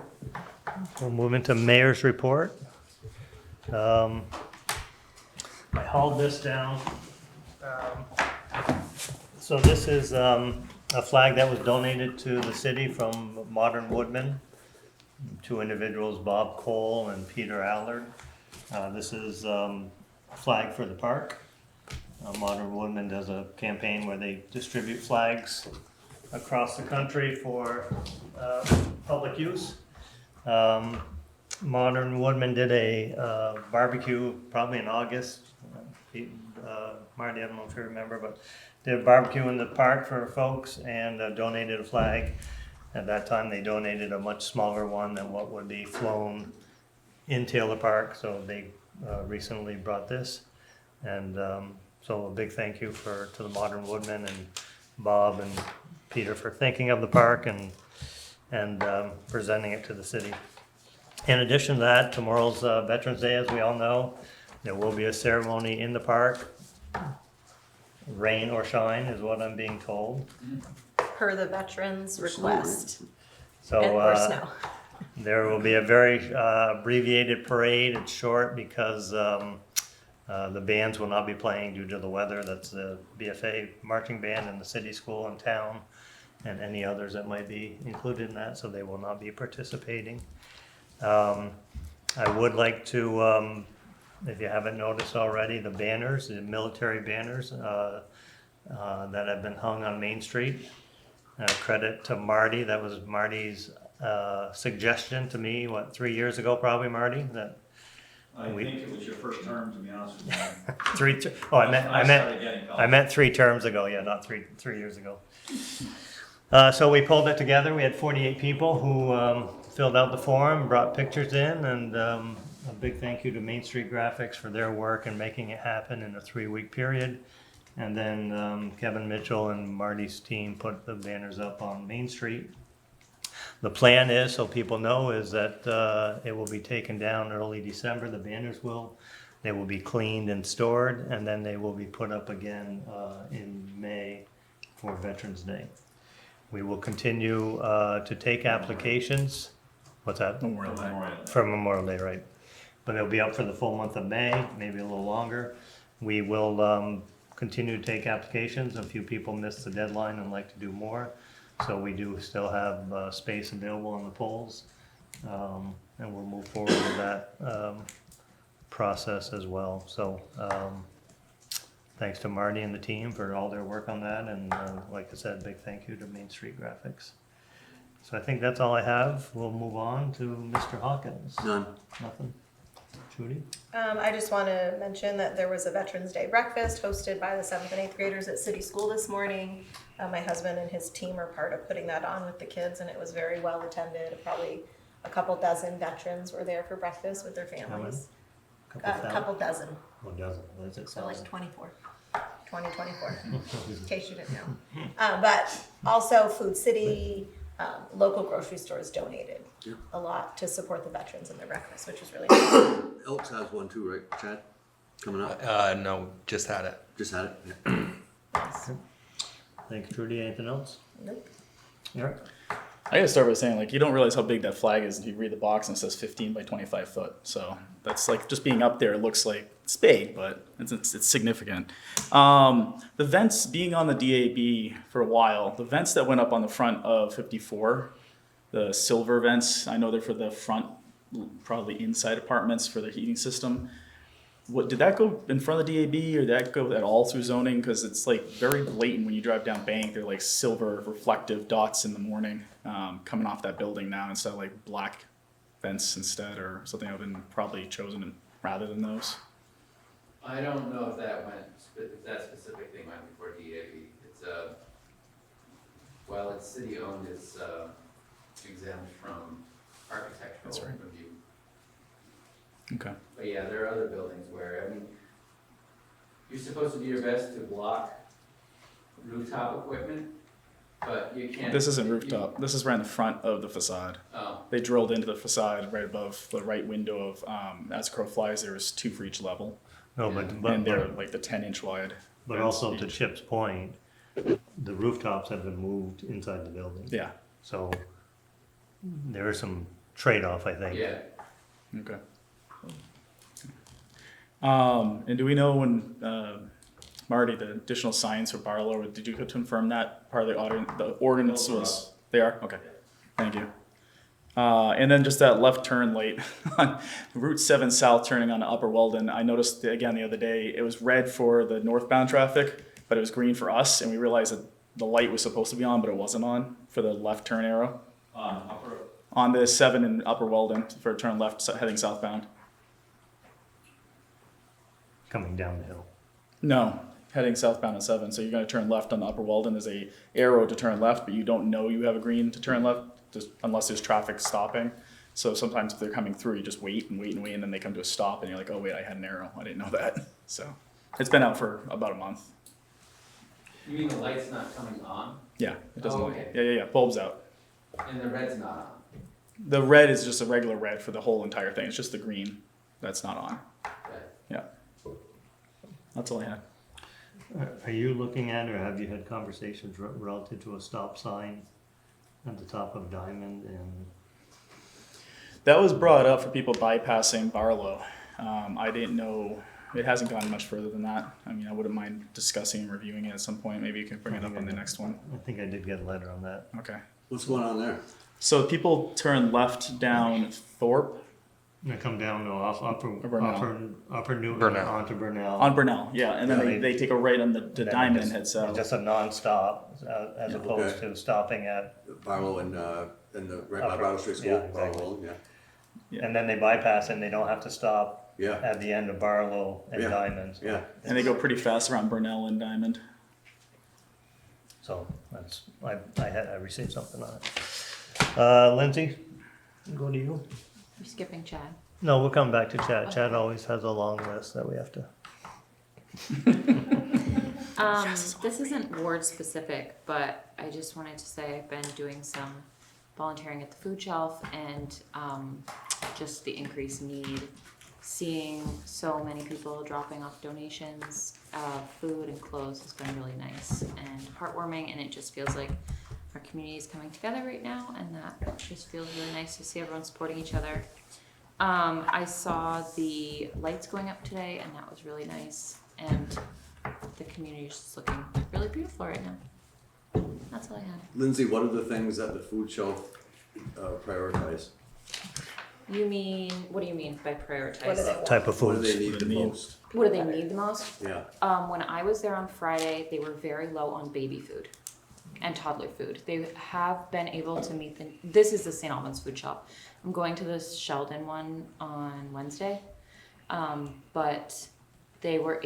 [SPEAKER 1] We'll move into mayor's report. I hauled this down. So this is a flag that was donated to the city from Modern Woodman. 2 individuals, Bob Cole and Peter Allard. This is a flag for the park. Modern Woodman does a campaign where they distribute flags across the country for public use. Modern Woodman did a barbecue probably in August. Marty, I don't know if you remember, but did a barbecue in the park for folks and donated a flag. At that time, they donated a much smaller one than what would be flown in Taylor Park, so they recently brought this. And so a big thank you to the Modern Woodmen and Bob and Peter for thinking of the park and presenting it to the city. In addition to that, tomorrow's Veterans Day, as we all know. There will be a ceremony in the park. Rain or shine is what I'm being told.
[SPEAKER 2] Per the veterans' request.
[SPEAKER 1] So
[SPEAKER 2] Or snow.
[SPEAKER 1] there will be a very abbreviated parade. It's short because the bands will not be playing due to the weather. That's the BFA marching band and the city school in town and any others that might be included in that, so they will not be participating. I would like to, if you haven't noticed already, the banners, the military banners that have been hung on Main Street. Credit to Marty. That was Marty's suggestion to me, 3 years ago, probably, Marty?
[SPEAKER 12] I think it was your first term, to be honest with you.
[SPEAKER 1] I meant 3 terms ago. Yeah, not three years ago. So we pulled it together. We had 48 people who filled out the form, brought pictures in, and a big thank you to Main Street Graphics for their work and making it happen in a 3-week period. And then Kevin Mitchell and Marty's team put the banners up on Main Street. The plan is, so people know, is that it will be taken down early December, the banners will. They will be cleaned and stored, and then they will be put up again in May for Veterans Day. We will continue to take applications. What's that?
[SPEAKER 7] Memorial Day.
[SPEAKER 1] For Memorial Day, right. But it'll be up for the full month of May, maybe a little longer. We will continue to take applications. A few people missed the deadline and like to do more. So we do still have space available on the polls. And we'll move forward with that process as well. So thanks to Marty and the team for all their work on that. And like I said, big thank you to Main Street Graphics. So I think that's all I have. We'll move on to Mr. Hawkins.
[SPEAKER 11] None.
[SPEAKER 1] Nothing? Judy?
[SPEAKER 2] I just want to mention that there was a Veterans Day breakfast hosted by the 7th and 8th graders at City School this morning. My husband and his team are part of putting that on with the kids, and it was very well attended. Probably a couple dozen veterans were there for breakfast with their families. A couple dozen.
[SPEAKER 1] Oh, dozen. What is it?
[SPEAKER 2] So like 24. 2024, in case you didn't know. But also Food City, local grocery stores donated a lot to support the veterans and their breakfast, which is really nice.
[SPEAKER 11] Elks has one too, right, Chad? Coming up?
[SPEAKER 4] No, just had it.
[SPEAKER 11] Just had it? Yeah.
[SPEAKER 2] Nice.
[SPEAKER 1] Thanks, Trudy. Anything else?
[SPEAKER 2] Nope.
[SPEAKER 1] Eric?
[SPEAKER 7] I gotta start by saying, like, you don't realize how big that flag is if you read the box and it says 15 by 25 foot. So that's like just being up there. It looks like it's big, but it's significant. The vents being on the DAB for a while, the vents that went up on the front of 54, the silver vents, I know they're for the front, probably inside apartments for the heating system. What did that go in front of the DAB, or did that go at all through zoning? Because it's like very blatant when you drive down Bank. They're like silver reflective dots in the morning coming off that building now instead of like black vents instead, or something I would have been probably chosen rather than those.
[SPEAKER 15] I don't know if that specific thing went before DAB. It's while it's city owned, it's exempt from architectural review.
[SPEAKER 7] Okay.
[SPEAKER 15] But yeah, there are other buildings where, I mean, you're supposed to do your best to block rooftop equipment, but you can't.
[SPEAKER 7] This isn't rooftop. This is right in the front of the facade.
[SPEAKER 15] Oh.
[SPEAKER 7] They drilled into the facade right above the right window of, as crow flies, there was 2 for each level.
[SPEAKER 1] No,
[SPEAKER 7] And they're like the 10-inch wide.
[SPEAKER 1] But also to Chip's point, the rooftops have been moved inside the building.
[SPEAKER 7] Yeah.
[SPEAKER 1] So there is some trade-off, I think.
[SPEAKER 15] Yeah.
[SPEAKER 7] Okay. And do we know when, Marty, the additional signs for Barlow, did you confirm that part of the ordinance was, they are? Okay, thank you. And then just that left turn light on Route 7 South turning on Upper Weldon. I noticed again the other day, it was red for the northbound traffic, but it was green for us, and we realized that the light was supposed to be on, but it wasn't on for the left turn arrow. On the 7 in Upper Weldon for turn left heading southbound.
[SPEAKER 1] Coming down the hill.
[SPEAKER 7] No, heading southbound on 7. So you're going to turn left on the Upper Weldon. There's a arrow to turn left, but you don't know you have a green to turn left just unless there's traffic stopping. So sometimes if they're coming through, you just wait and wait and wait, and then they come to a stop, and you're like, oh wait, I had an arrow. I didn't know that. So it's been out for about a month.
[SPEAKER 15] You mean the light's not coming on?
[SPEAKER 7] Yeah, it doesn't.
[SPEAKER 15] Oh, okay.
[SPEAKER 7] Yeah. Bulb's out.
[SPEAKER 15] And the red's not on?
[SPEAKER 7] The red is just a regular red for the whole entire thing. It's just the green that's not on.
[SPEAKER 15] Okay.
[SPEAKER 7] Yeah. That's all I had.
[SPEAKER 1] Are you looking at, or have you had conversations relative to a stop sign at the top of Diamond and?
[SPEAKER 7] That was brought up for people bypassing Barlow. I didn't know, it hasn't gone much further than that. I mean, I wouldn't mind discussing and reviewing it at some point. Maybe you can bring it up on the next one.
[SPEAKER 1] I think I did get a letter on that.
[SPEAKER 7] Okay.
[SPEAKER 11] What's going on there?
[SPEAKER 7] So people turn left down Thorpe.
[SPEAKER 1] They come down to upper Newton
[SPEAKER 4] Burnell.
[SPEAKER 1] onto Burnell.
[SPEAKER 7] On Burnell, yeah, and then
[SPEAKER 1] Yeah,
[SPEAKER 7] they take a right on the Diamond and head south.
[SPEAKER 1] Just a non-stop, as opposed to stopping at.
[SPEAKER 11] Barlow and the right by Barlow Street School.
[SPEAKER 1] Yeah, exactly.
[SPEAKER 11] Barlow, yeah.
[SPEAKER 1] And then they bypass and they don't have to stop
[SPEAKER 11] Yeah.
[SPEAKER 1] at the end of Barlow and
[SPEAKER 11] Yeah.
[SPEAKER 1] Diamond.
[SPEAKER 11] Yeah.
[SPEAKER 7] And they go pretty fast around Burnell and Diamond.
[SPEAKER 1] So that's, I received something on it. Lindsay, go to you.
[SPEAKER 9] You're skipping Chad.
[SPEAKER 1] No, we'll come back to Chad. Chad always has a long list that we have to.
[SPEAKER 9] This isn't ward specific, but I just wanted to say I've been doing some volunteering at the food shelf, and just the increased need, seeing so many people dropping off donations of food and clothes has been really nice and heartwarming, and it just feels like our community is coming together right now, and that just feels really nice to see everyone supporting each other. I saw the lights going up today, and that was really nice, and the community is just looking really beautiful right now. That's all I had.
[SPEAKER 11] Lindsay, what are the things that the food shelf prioritize?
[SPEAKER 9] You mean, what do you mean by prioritize?
[SPEAKER 2] What do they want?
[SPEAKER 1] Type of
[SPEAKER 11] What do
[SPEAKER 1] foods.
[SPEAKER 11] they need the most?
[SPEAKER 9] What do they need the most?
[SPEAKER 11] Yeah.
[SPEAKER 9] When I was there on Friday, they were very low on baby food and toddler food. They have been able to meet this is the St. Albans food shop. I'm going to the Sheldon one on Wednesday. But they've been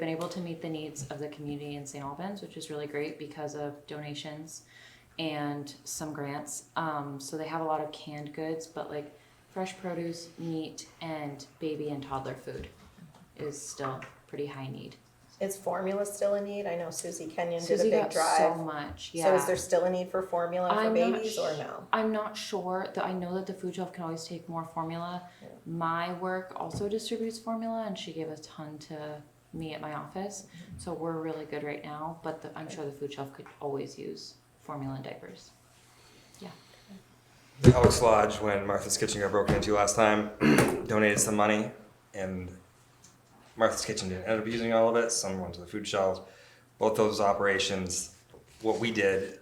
[SPEAKER 9] able to meet the needs of the community in St. Albans, which is really great because of donations and some grants. So they have a lot of canned goods, but like fresh produce, meat, and baby and toddler food is still pretty high need.
[SPEAKER 2] Is formula still a need? I know Susie Kenyon did
[SPEAKER 9] Susie
[SPEAKER 2] a big
[SPEAKER 9] got
[SPEAKER 2] drive.
[SPEAKER 9] so much, yeah.
[SPEAKER 2] So is there still a need for formula for
[SPEAKER 9] I'm not
[SPEAKER 2] babies or no?
[SPEAKER 9] I'm not sure. I know that the food shelf can always take more formula.
[SPEAKER 2] Yeah.
[SPEAKER 9] My work also distributes formula, and she gave a ton to me at my office. So we're really good right now, but I'm sure the food shelf could always use formula and diapers. Yeah.
[SPEAKER 4] The Elks Lodge, when Martha's Kitchen got broken into last time, donated some money, and Martha's Kitchen didn't end up using all of it. Some went to the food shelves. Both those operations, what we did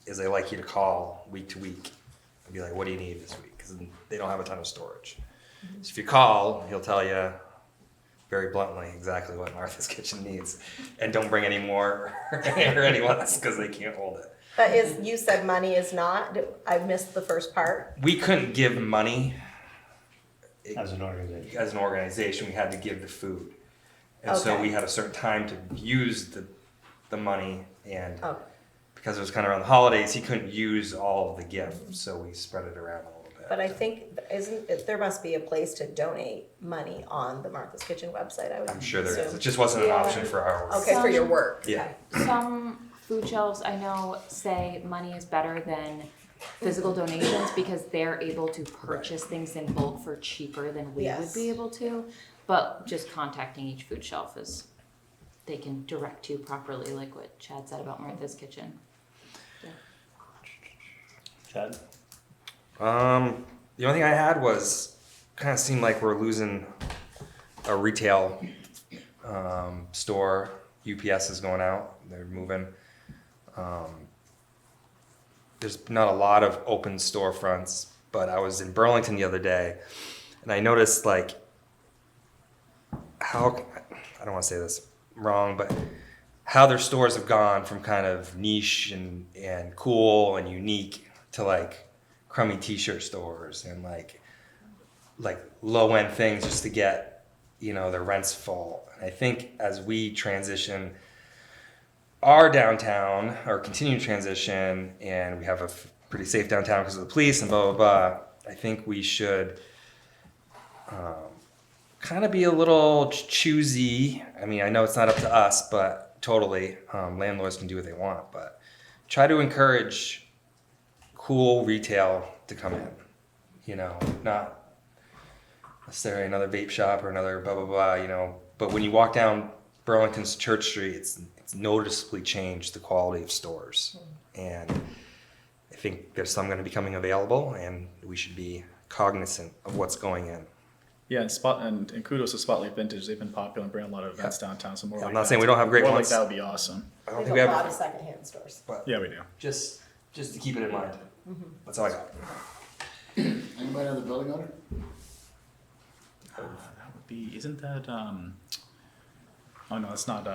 [SPEAKER 4] is they like you to call week to week and be like, what do you need this week? Because they don't have a ton of storage. So if you call, he'll tell you very bluntly exactly what Martha's Kitchen needs. And don't bring any more or any less because they can't hold it.
[SPEAKER 2] But you said money is not, I missed the first part.
[SPEAKER 4] We couldn't give money
[SPEAKER 1] As an organization.
[SPEAKER 4] As an organization, we had to give the food. And so
[SPEAKER 2] Okay.
[SPEAKER 4] we had a certain time to use the money, and
[SPEAKER 2] Okay.
[SPEAKER 4] because it was kind of around the holidays, he couldn't use all of the gifts, so we spread it around a little bit.
[SPEAKER 2] But I think, there must be a place to donate money on the Martha's Kitchen website, I would
[SPEAKER 4] I'm sure there is.
[SPEAKER 2] assume.
[SPEAKER 4] It just wasn't an
[SPEAKER 9] Yeah.
[SPEAKER 4] option for ours.
[SPEAKER 2] Okay, for your work.
[SPEAKER 4] Yeah.
[SPEAKER 9] Some food shelves I know say money is better than physical donations because they're able to purchase things in bulk for cheaper than we would
[SPEAKER 2] Yes.
[SPEAKER 9] be able to. But just contacting each food shelf is, they can direct you properly, like what Chad said about Martha's Kitchen.
[SPEAKER 1] Chad?
[SPEAKER 4] The only thing I had was kind of seemed like we're losing a retail store. UPS is going out. They're moving. There's not a lot of open storefronts, but I was in Burlington the other day, and I noticed like how, I don't want to say this wrong, but how their stores have gone from kind of niche and cool and unique to like crummy t-shirt stores and like low end things just to get, their rents full. And I think as we transition our downtown, or continue to transition, and we have a pretty safe downtown because of the police and blah, blah, blah, I think we should kind of be a little choosy. I mean, I know it's not up to us, but totally, landlords can do what they want, but try to encourage cool retail to come in, not necessarily another vape shop or another blah, blah, blah, but when you walk down Burlington's Church Street, it's noticeably changed the quality of stores. And I think there's some going to be coming available, and we should be cognizant of what's going in.
[SPEAKER 7] Yeah, and kudos to Spotlight Vintage. They've been popular and bring a lot of events downtown. So more.
[SPEAKER 4] I'm
[SPEAKER 7] like
[SPEAKER 4] not
[SPEAKER 7] that.
[SPEAKER 4] saying we don't have great
[SPEAKER 7] more
[SPEAKER 4] ones.
[SPEAKER 7] Like that would be awesome.
[SPEAKER 4] I don't
[SPEAKER 2] We
[SPEAKER 4] think
[SPEAKER 2] have
[SPEAKER 4] we
[SPEAKER 2] a
[SPEAKER 4] have,
[SPEAKER 2] lot of secondhand stores.
[SPEAKER 4] but
[SPEAKER 7] Yeah, we do.
[SPEAKER 4] just to keep it in mind. That's all I got.
[SPEAKER 6] Anybody on the building owner?
[SPEAKER 7] That would be. Isn't that? Oh no, it's not.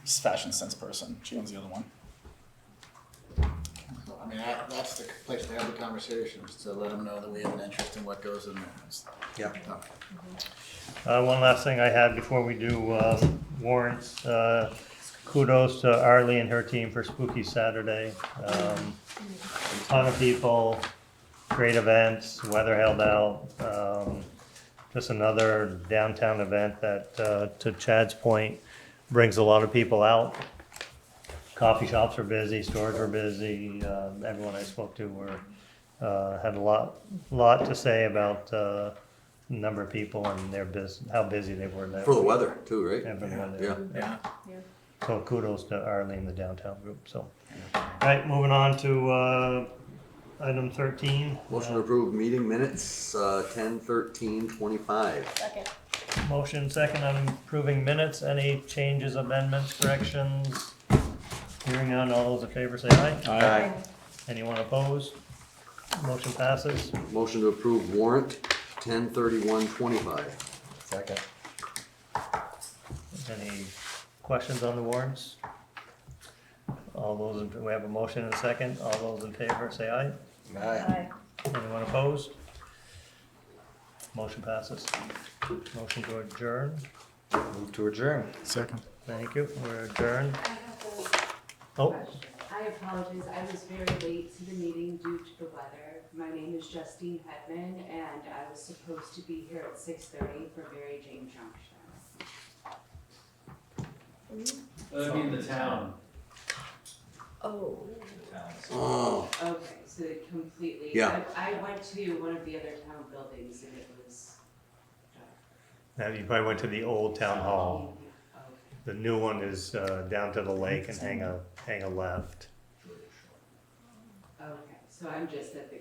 [SPEAKER 7] Fashion Sense person. She owns the other one.
[SPEAKER 6] I mean, that's the place to have the conversations, to let them know that we have an interest in what goes in there.
[SPEAKER 4] Yeah.
[SPEAKER 1] One last thing I had before we do warrants. Kudos to Arlie and her team for Spooky Saturday. A ton of people great events, weather held out. Just another downtown event that, to Chad's point, brings a lot of people out. Coffee shops were busy, stores were busy. Everyone I spoke to had a lot to say about the number of people and how busy they were.
[SPEAKER 11] For the weather too, right?
[SPEAKER 1] Everyone
[SPEAKER 11] Yeah.
[SPEAKER 1] there. So kudos to Arlene, the downtown group, so. All right, moving on to, item 13.
[SPEAKER 11] Motion to approve meeting minutes, 10/13/25.
[SPEAKER 3] Second.
[SPEAKER 1] Motion second on approving minutes. Any changes, amendments, corrections? Hearing none, all those in favor say aye.
[SPEAKER 4] Aye.
[SPEAKER 1] Anyone opposed? Motion passes.
[SPEAKER 11] Motion to approve warrant, 10/31/25.
[SPEAKER 4] Second.
[SPEAKER 1] Any questions on the warrants? We have a motion and a second. All those in favor say aye.
[SPEAKER 4] Aye.
[SPEAKER 1] Anyone opposed? Motion passes. Motion to adjourn.
[SPEAKER 4] Move to adjourn.
[SPEAKER 7] Second.
[SPEAKER 1] Thank you. We're adjourned.
[SPEAKER 16] I have a
[SPEAKER 1] Oh,
[SPEAKER 16] question. I apologize, I was very late to the meeting due to the weather. My name is Justine Hedman, and I was supposed to be here at 6:30 for Mary Jane Junction.
[SPEAKER 12] That'd be in the town.
[SPEAKER 2] Oh.
[SPEAKER 11] Oh,
[SPEAKER 16] Okay, so it completely.
[SPEAKER 11] Yeah.
[SPEAKER 16] I went to one of the other town buildings and it was dark.
[SPEAKER 1] now you probably went to the old town hall.
[SPEAKER 16] Okay.
[SPEAKER 1] The new one is down to the lake and hang a left.
[SPEAKER 16] Okay, so I'm just at the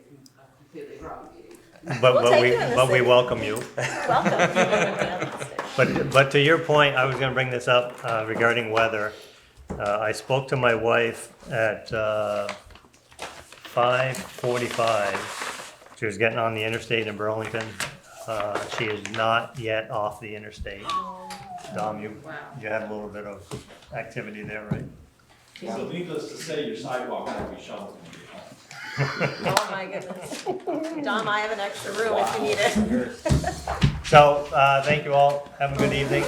[SPEAKER 16] completely wrong meeting.
[SPEAKER 1] But
[SPEAKER 2] We'll take you in the
[SPEAKER 1] we
[SPEAKER 2] city.
[SPEAKER 1] welcome you.
[SPEAKER 2] Welcome.
[SPEAKER 1] But to your point, I was gonna bring this up regarding weather. I spoke to my wife at 5:45. She was getting on the interstate in Burlington. She is not yet off the interstate. Dom, you had a little bit of activity there, right?
[SPEAKER 12] So needless to say, your sidewalk will be shoveled when you get home.
[SPEAKER 2] Oh my goodness. Dom, I have an extra room if you need it.
[SPEAKER 1] So, thank you all. Have a good evening.